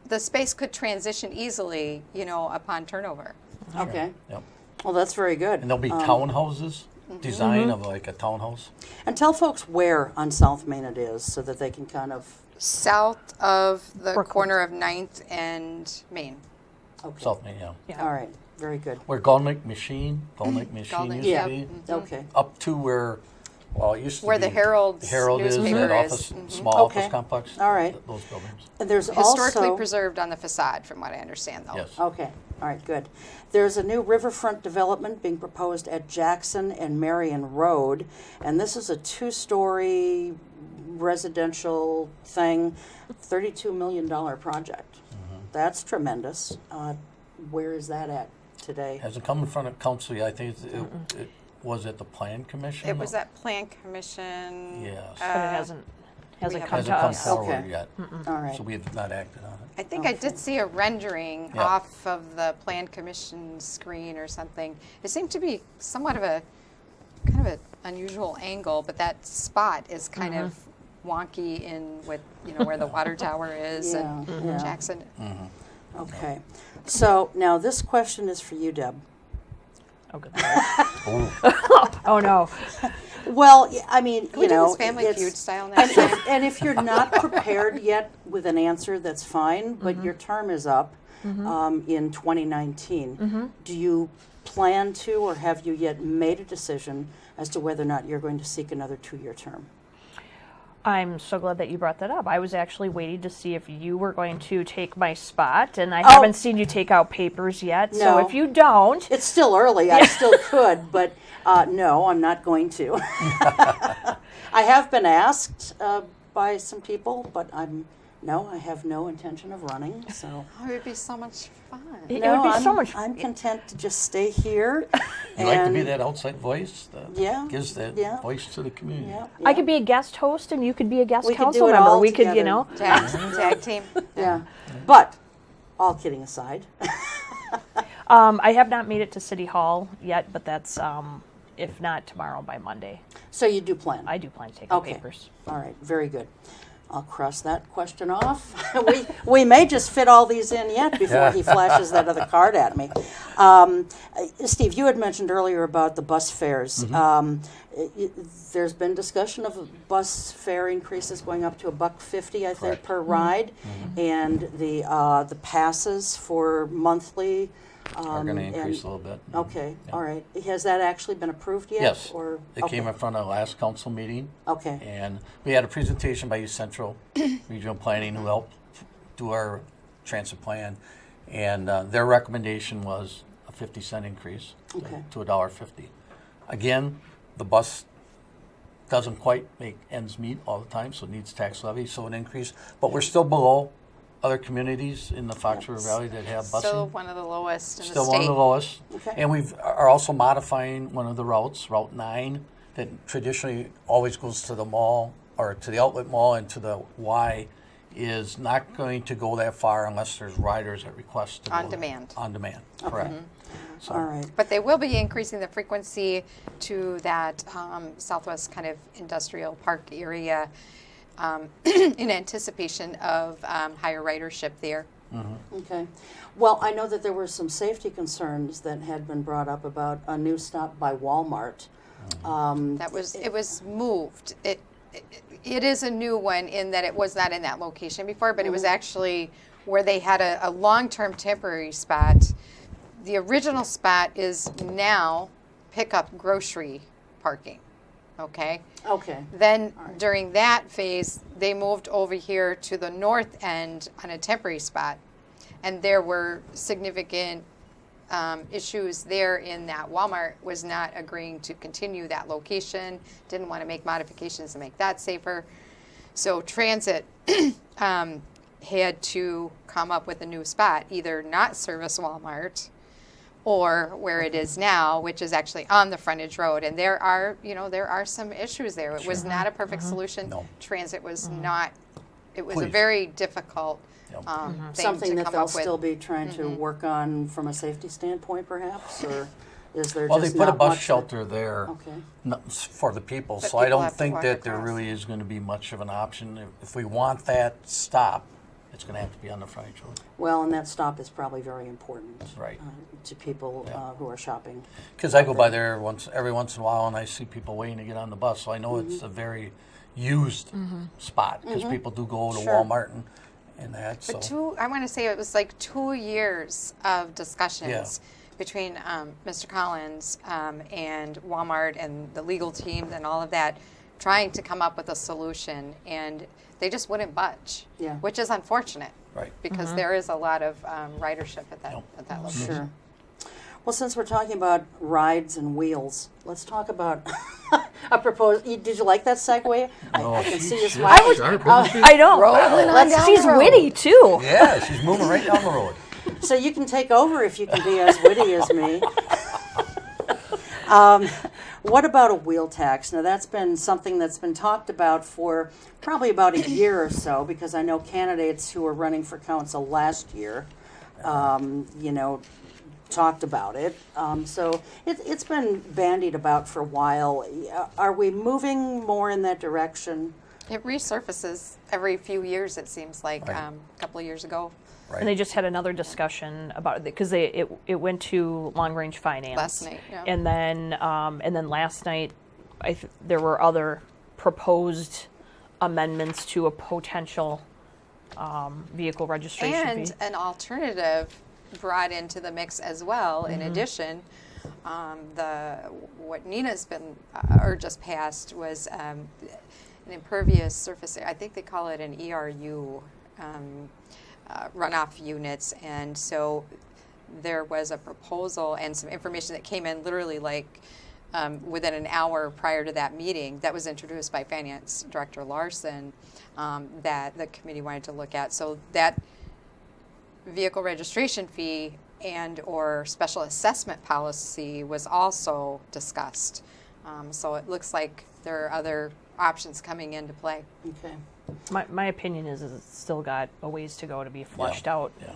Speaker 4: the space could transition easily, upon turnover.
Speaker 2: Okay.
Speaker 3: Yep.
Speaker 2: Well, that's very good.
Speaker 3: And there'll be townhouses, design of like a townhouse.
Speaker 2: And tell folks where on South Main it is so that they can kind of.
Speaker 4: South of the
Speaker 5: Or
Speaker 4: corner of 9th and Main.
Speaker 2: Okay.
Speaker 3: South Main, yeah.
Speaker 5: Yeah.
Speaker 2: All right. Very good.
Speaker 3: Where Golden Lake Machine used
Speaker 4: Golden-
Speaker 3: to
Speaker 2: Yeah.
Speaker 3: be.
Speaker 2: Okay.
Speaker 3: Up to where, well, it used to
Speaker 4: Where
Speaker 3: be.
Speaker 4: the Herald's
Speaker 3: Herald is,
Speaker 4: newspaper
Speaker 3: that
Speaker 4: is.
Speaker 3: office, small
Speaker 2: Okay.
Speaker 3: office complex.
Speaker 2: All right.
Speaker 3: Those buildings.
Speaker 2: And there's
Speaker 4: Historically
Speaker 2: also.
Speaker 4: preserved on the facade, from what I understand, though.
Speaker 3: Yes.
Speaker 2: Okay. All right. Good. There's a new riverfront development being proposed at Jackson and Marion Road, and this is a 2-story residential thing, $32 million project. That's tremendous. Where is that at today?
Speaker 3: Hasn't come in front of council yet. I think it was at the Plan Commission.
Speaker 4: It was at Plan Commission.
Speaker 3: Yes.
Speaker 5: But it hasn't
Speaker 4: haven't
Speaker 5: come
Speaker 3: Hasn't
Speaker 5: to
Speaker 3: come
Speaker 5: us.
Speaker 3: forward
Speaker 2: Okay.
Speaker 3: yet.
Speaker 2: All right.
Speaker 3: So we have not acted on it.
Speaker 4: I think I did see a rendering
Speaker 3: Yeah.
Speaker 4: off of the Plan Commission screen or something. It seemed to be somewhat of a kind of an unusual angle, but that spot is kind of wonky in with where the water tower is and
Speaker 2: Yeah.
Speaker 4: Jackson.
Speaker 2: Okay. So now this question is for you, Deb.
Speaker 5: Oh, good.
Speaker 3: Oh,
Speaker 5: Oh, no.
Speaker 2: Well, I mean,
Speaker 4: Can we do this Family
Speaker 2: it's-
Speaker 4: Feud style next time?
Speaker 2: And if you're not prepared yet with an answer, that's fine, but your term is up in 2019. Do you plan to, or have you yet made a decision as to whether or not you're going to seek another 2-year term?
Speaker 5: I'm so glad that you brought that up. I was actually waiting to see if you were going to take my spot, and I haven't seen you take out papers yet. So
Speaker 2: No.
Speaker 5: if you don't,
Speaker 2: It's still early. I still could, but no, I'm not going to. I have been asked by some people, but I have no intention of running. So
Speaker 4: Oh, it would be so much fun.
Speaker 5: it
Speaker 2: no,
Speaker 5: would be so much.
Speaker 2: I'm content to just stay here.
Speaker 3: you like to be
Speaker 2: and-
Speaker 3: that outside voice that
Speaker 2: Yeah,
Speaker 3: gives that
Speaker 2: yeah.
Speaker 3: voice to the community.
Speaker 2: Yeah,
Speaker 5: I
Speaker 2: yeah.
Speaker 5: could be a guest host, and you could be a guest
Speaker 2: We could do
Speaker 5: council
Speaker 2: it
Speaker 5: member.
Speaker 2: all
Speaker 5: We could,
Speaker 2: together.
Speaker 4: Tag team.
Speaker 2: Yeah, but all kidding aside,
Speaker 5: I have not made it to City Hall yet, but that's if not tomorrow, by Monday.
Speaker 2: so you do plan.
Speaker 5: I do plan to take out
Speaker 2: Okay.
Speaker 5: papers.
Speaker 2: All right, very good. I'll cross that question off. we may just fit all these in yet before he flashes that other card at me. Steve, you had mentioned earlier about the bus fares. There's been discussion of bus fare increases going up to $1.50, I think,
Speaker 3: Correct.
Speaker 2: per ride, and the passes for monthly
Speaker 3: Are going to
Speaker 2: and-
Speaker 3: increase a little bit.
Speaker 2: Okay,
Speaker 3: Yeah.
Speaker 2: all right. Has that actually been approved yet?
Speaker 3: Yes.
Speaker 2: Or
Speaker 3: It came in front of the last council meeting.
Speaker 2: Okay.
Speaker 3: And we had a presentation by East Central Regional Planning who helped do our transit plan. And their recommendation was a 50-cent increase
Speaker 2: Okay.
Speaker 3: to $1.50. Again, the bus doesn't quite make ends meet all the time, so it needs tax levy, so an increase. But we're still below other communities in the Fox River Valley that have busing.
Speaker 4: Still one of the lowest in
Speaker 3: Still
Speaker 4: the
Speaker 3: one
Speaker 4: state.
Speaker 3: of the lowest.
Speaker 2: Okay.
Speaker 3: And we are also modifying one of the routes, Route 9, that traditionally always goes to the mall, or to the outlet mall and to the Y, is not going to go that far unless there's riders that request to go
Speaker 4: On
Speaker 3: there.
Speaker 4: demand.
Speaker 3: On demand, correct. So,
Speaker 2: All right.
Speaker 4: But they will be increasing the frequency to that southwest kind of industrial park area in anticipation of higher ridership there.
Speaker 2: Okay. Well, I know that there were some safety concerns that had been brought up about a new stop by Walmart.
Speaker 4: It was moved. It is a new one in that it was not in that location before, but it was actually where they had a long-term temporary spot. The original spot is now pickup grocery parking. Okay.
Speaker 2: Okay.
Speaker 4: Then during that phase, they moved over here to the north end on a temporary spot. And there were significant issues there in that Walmart was not agreeing to continue that location, didn't want to make modifications to make that safer. So transit had to come up with a new spot, either not service Walmart or where it is now, which is actually on the frontage road. And there are some issues there. It was not a perfect solution.
Speaker 3: No.
Speaker 4: Transit was not, it was a
Speaker 3: Please.
Speaker 4: very difficult
Speaker 3: Yep.
Speaker 4: thing
Speaker 2: Something
Speaker 4: to
Speaker 2: that
Speaker 4: come
Speaker 2: they'll
Speaker 4: up with.
Speaker 2: still be trying to work on from a safety standpoint, perhaps, or is there
Speaker 3: Well, they
Speaker 2: just
Speaker 3: put a
Speaker 2: not
Speaker 3: bus
Speaker 2: much
Speaker 3: shelter there
Speaker 2: Okay.
Speaker 3: for the people,
Speaker 4: But
Speaker 3: so I
Speaker 4: people
Speaker 3: don't
Speaker 4: have to
Speaker 3: think
Speaker 4: walk
Speaker 3: that there
Speaker 4: across.
Speaker 3: really is going to be much of an option. If we want that stop, it's going to have to be on the frontage road.
Speaker 2: Well, and that stop is probably very important
Speaker 3: Right.
Speaker 2: To people
Speaker 3: Yeah.
Speaker 2: who are shopping.
Speaker 3: Because I go by there every once in a while, and I see people waiting to get on the bus, so I know it's a very used spot, because people do go to
Speaker 2: Sure.
Speaker 3: Walmart and that, so.
Speaker 4: But I want to say it was like 2 years of discussions between Mr. Collins and Walmart and the legal team and all of that, trying to come up with a solution, and they just wouldn't budge,
Speaker 2: Yeah.
Speaker 4: which is unfortunate.
Speaker 3: Right.
Speaker 4: Because there is a lot of ridership at that
Speaker 3: Yep.
Speaker 4: at that location.
Speaker 2: Sure. Well, since we're talking about rides and wheels, let's talk about a proposed. Did you like that segue? I can see you smiling.
Speaker 5: I know.
Speaker 4: Rolling on down
Speaker 5: She's
Speaker 4: the road.
Speaker 5: witty too.
Speaker 3: Yeah, she's moving right down the road.
Speaker 2: So you can take over if you can be as witty as me. What about a wheel tax? Now, that's been something that's been talked about for probably about a year or so, because I know candidates who were running for council last year, talked about it. So it's been bandied about for a while. Are we moving more in that direction?
Speaker 4: It resurfaces every few years, it seems like.
Speaker 3: Right.
Speaker 4: A couple of years ago,
Speaker 5: And they just had another discussion about it because it went to long range finance
Speaker 4: Last night, yeah.
Speaker 5: and then last night, there were other proposed amendments to a potential vehicle registration
Speaker 4: and
Speaker 5: fee.
Speaker 4: an alternative brought into the mix as well. In addition, what Nina's been or just passed was an impervious surface. I think they call it an ERU. Runoff units, and so there was a proposal and some information that came in literally within an hour prior to that meeting that was introduced by Finance Director Larson that the committee wanted to look at. So that vehicle registration fee and or special assessment policy was also discussed. So it looks like there are other options coming into play.
Speaker 2: Okay.
Speaker 5: My opinion is it's still got a ways to go to be flushed out.
Speaker 3: Yeah.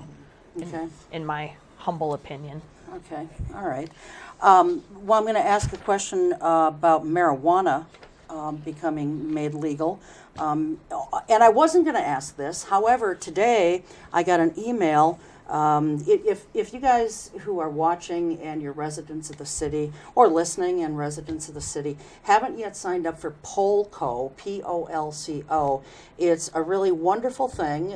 Speaker 2: Okay.
Speaker 5: In my humble opinion.
Speaker 2: Okay. All right. Well, I'm going to ask a question about marijuana becoming made legal. And I wasn't going to ask this. However, today I got an email. If you guys who are watching and you're residents of the city or listening and residents of the city haven't yet signed up for Polco, Polco, it's a really wonderful thing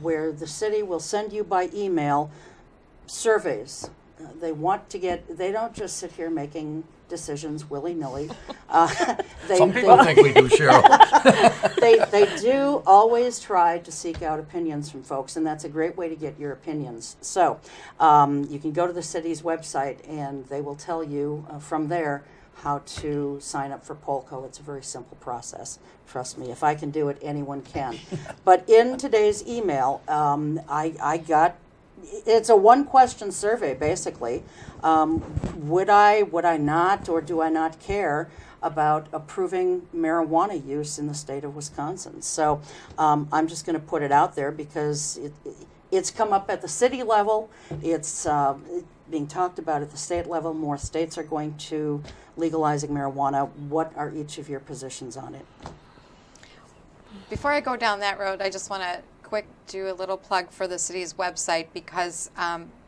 Speaker 2: where the city will send you by email surveys. They don't just sit here making decisions willy-nilly.
Speaker 3: Some people think we do, Cheryl.
Speaker 2: They do always try to seek out opinions from folks, and that's a great way to get your opinions. So you can go to the city's website, and they will tell you from there how to sign up for Polco. It's a very simple process. Trust me, if I can do it, anyone can. But in today's email, I got, it's a one-question survey, basically. Would I not, or do I not care about approving marijuana use in the state of Wisconsin? So I'm just going to put it out there because it's come up at the city level. It's being talked about at the state level. More states are going to legalizing marijuana. What are each of your positions on it?
Speaker 4: Before I go down that road, I just want to do a little plug for the city's website because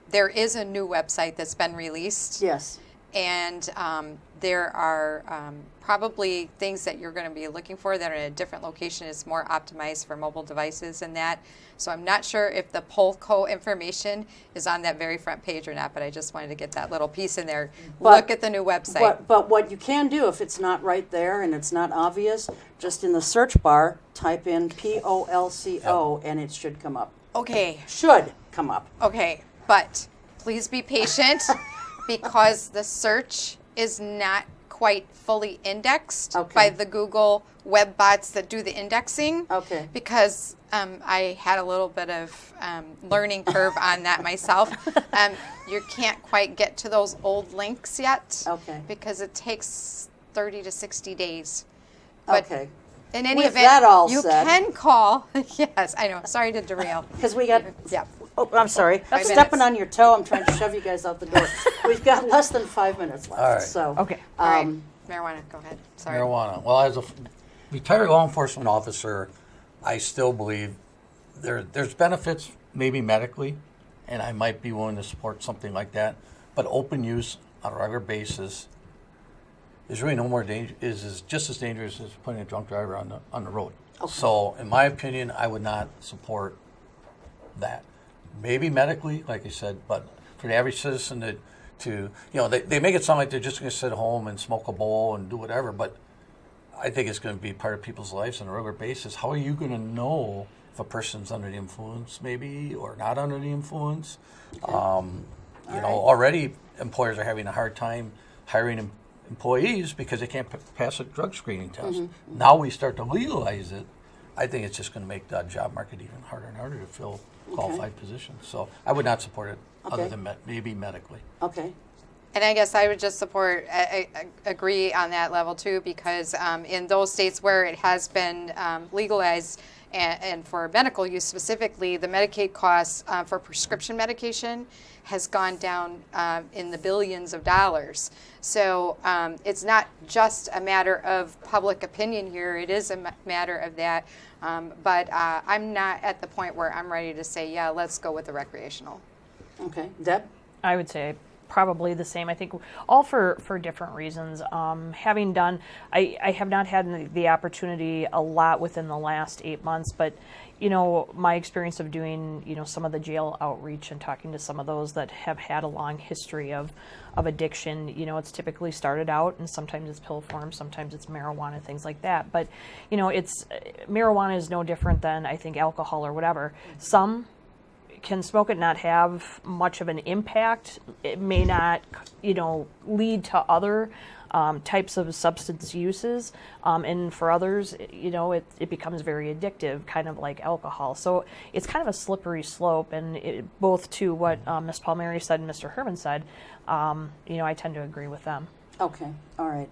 Speaker 4: there is a new website that's been released.
Speaker 2: Yes.
Speaker 4: And there are probably things that you're going to be looking for that are in a different location. It's more optimized for mobile devices and that. So I'm not sure if the Polco information is on that very front page or not, but I just wanted to get that little piece in there. Look at the new website.
Speaker 2: But what you can do, if it's not right there and it's not obvious, just in the search bar, type in Polco and it should come up.
Speaker 4: Okay.
Speaker 2: Should come up.
Speaker 4: Okay, but please be patient because the search is not quite fully indexed
Speaker 2: Okay.
Speaker 4: by the Google web bots that do the indexing.
Speaker 2: Okay.
Speaker 4: Because I had a little bit of learning curve on that myself. You can't quite get to those old links yet.
Speaker 2: Okay.
Speaker 4: Because it takes 30 to 60 days. But
Speaker 2: Okay.
Speaker 4: in any
Speaker 2: With
Speaker 4: event,
Speaker 2: that all
Speaker 4: you
Speaker 2: said-
Speaker 4: can call. Yes, I know. Sorry to derail.
Speaker 2: Because we got,
Speaker 4: Yeah.
Speaker 2: oh, I'm sorry. I'm
Speaker 4: 5
Speaker 2: stepping
Speaker 4: minutes.
Speaker 2: on your toe. I'm trying to shove you guys out the door. We've got less than 5 minutes left.
Speaker 3: All right.
Speaker 2: So,
Speaker 5: Okay.
Speaker 4: All right. Marijuana, go ahead. Sorry.
Speaker 3: Marijuana. Well, as a retired law enforcement officer, I still believe there's benefits, maybe medically, and I might be willing to support something like that. But open use on a regular basis is really no more is just as dangerous as putting a drunk driver on the road.
Speaker 2: Okay.
Speaker 3: So, in my opinion, I would not support that. Maybe medically, like I said, but for the average citizen they make it sound like they're just going to sit home and smoke a bowl and do whatever, but I think it's going to be part of people's lives on a regular basis. How are you going to know if a person's under the influence, maybe, or not under the influence? Already employers are having a hard time hiring employees because they can't pass a drug screening test. Now we start to legalize it. I think it's just going to make the job market even harder and harder to fill qualified positions. So I would not support it other
Speaker 2: Okay.
Speaker 3: than maybe medically.
Speaker 2: okay.
Speaker 4: And I guess I would just agree on that level too, because in those states where it has been legalized and for medical use specifically, the Medicaid costs for prescription medication has gone down in the billions of dollars. So it's not just a matter of public opinion here, it is a matter of that. But I'm not at the point where I'm ready to say, yeah, let's go with the recreational.
Speaker 2: Okay. Deb?
Speaker 5: I would say probably the same. I think all for different reasons. Having done, I have not had the opportunity a lot within the last 8 months, but my experience of doing, some of the jail outreach and talking to some of those that have had a long history of addiction, it's typically started out, and sometimes it's pill form, sometimes it's marijuana, things like that. But, marijuana is no different than, I think, alcohol or whatever. Some can smoke it, not have much of an impact. It may not, lead to other types of substance uses, and for others, it becomes very addictive, kind of like alcohol. So it's kind of a slippery slope, and both to what Ms. Palmeri said and Mr. Herman said, I tend to agree with them.
Speaker 2: Okay. All right.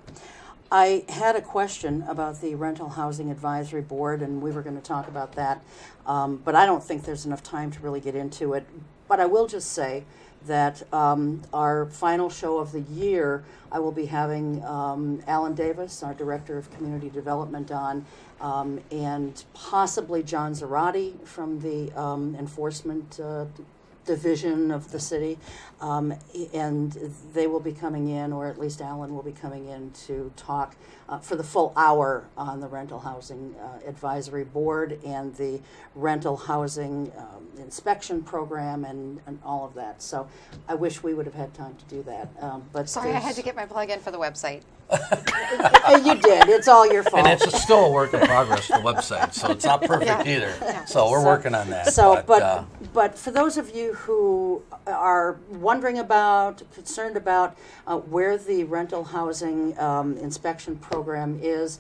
Speaker 2: I had a question about the Rental Housing Advisory Board, and we were going to talk about that, but I don't think there's enough time to really get into it. But I will just say that our final show of the year, I will be having Alan Davis, our Director of Community Development, on, and possibly John Zarate from the Enforcement Division of the city, and they will be coming in, or at least Alan will be coming in to talk for the full hour on the Rental Housing Advisory Board and the Rental Housing Inspection Program and all of that. So I wish we would have had time to do that. But
Speaker 4: Sorry, I had to get my plug in for the website.
Speaker 2: you did. It's all your fault.
Speaker 3: And it's still a work in progress, the website, so it's not perfect either. So we're working on that.
Speaker 2: So, but for those of you who are wondering about, concerned about where the rental housing inspection program is,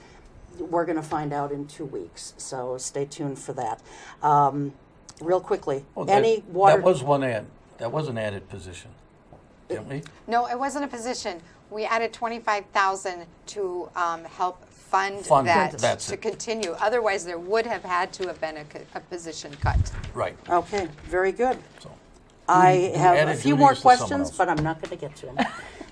Speaker 2: we're going to find out in 2 weeks. So stay tuned for that. Real quickly, any water?
Speaker 3: That was one ad. That was an added position, didn't we?
Speaker 4: No, it wasn't a position. We added $25,000 to help fund
Speaker 3: That's
Speaker 4: that to
Speaker 3: it.
Speaker 4: continue. Otherwise, there would have had to have been a position cut.
Speaker 3: Right.
Speaker 2: Okay, very good.
Speaker 3: So,
Speaker 2: I have a
Speaker 3: added
Speaker 2: few more
Speaker 3: duties to someone
Speaker 2: questions,
Speaker 3: else.
Speaker 2: but I'm not going to get to them.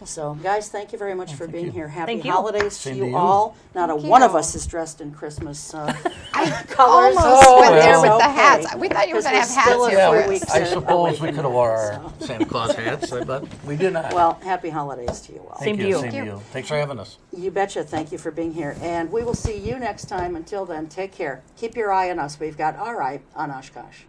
Speaker 2: So, guys, thank you very much for being
Speaker 3: you.
Speaker 2: here. Happy
Speaker 5: Thank you.
Speaker 2: holidays
Speaker 3: Same
Speaker 2: to
Speaker 3: to
Speaker 2: you
Speaker 3: you.
Speaker 2: all. Not
Speaker 4: Thank
Speaker 2: one of
Speaker 4: you.
Speaker 2: us is dressed in Christmas
Speaker 4: I
Speaker 2: colors.
Speaker 4: almost went there with
Speaker 2: okay.
Speaker 4: the hats. We thought you were
Speaker 2: 'Cause
Speaker 4: going to
Speaker 2: we're
Speaker 4: have
Speaker 2: still
Speaker 4: hats
Speaker 2: a
Speaker 4: here
Speaker 2: few
Speaker 4: for us.
Speaker 2: weeks
Speaker 3: I
Speaker 2: away
Speaker 3: suppose we
Speaker 2: from
Speaker 3: could have wore our Santa Claus hats, but we did not.
Speaker 2: Well, happy holidays to you all.
Speaker 5: Same to you.
Speaker 3: Same to you. Thanks for having us.
Speaker 2: You betcha. Thank you for being here. And we will see you next time. Until then, take care. Keep your eye on us. We've got our eye on Oshkosh.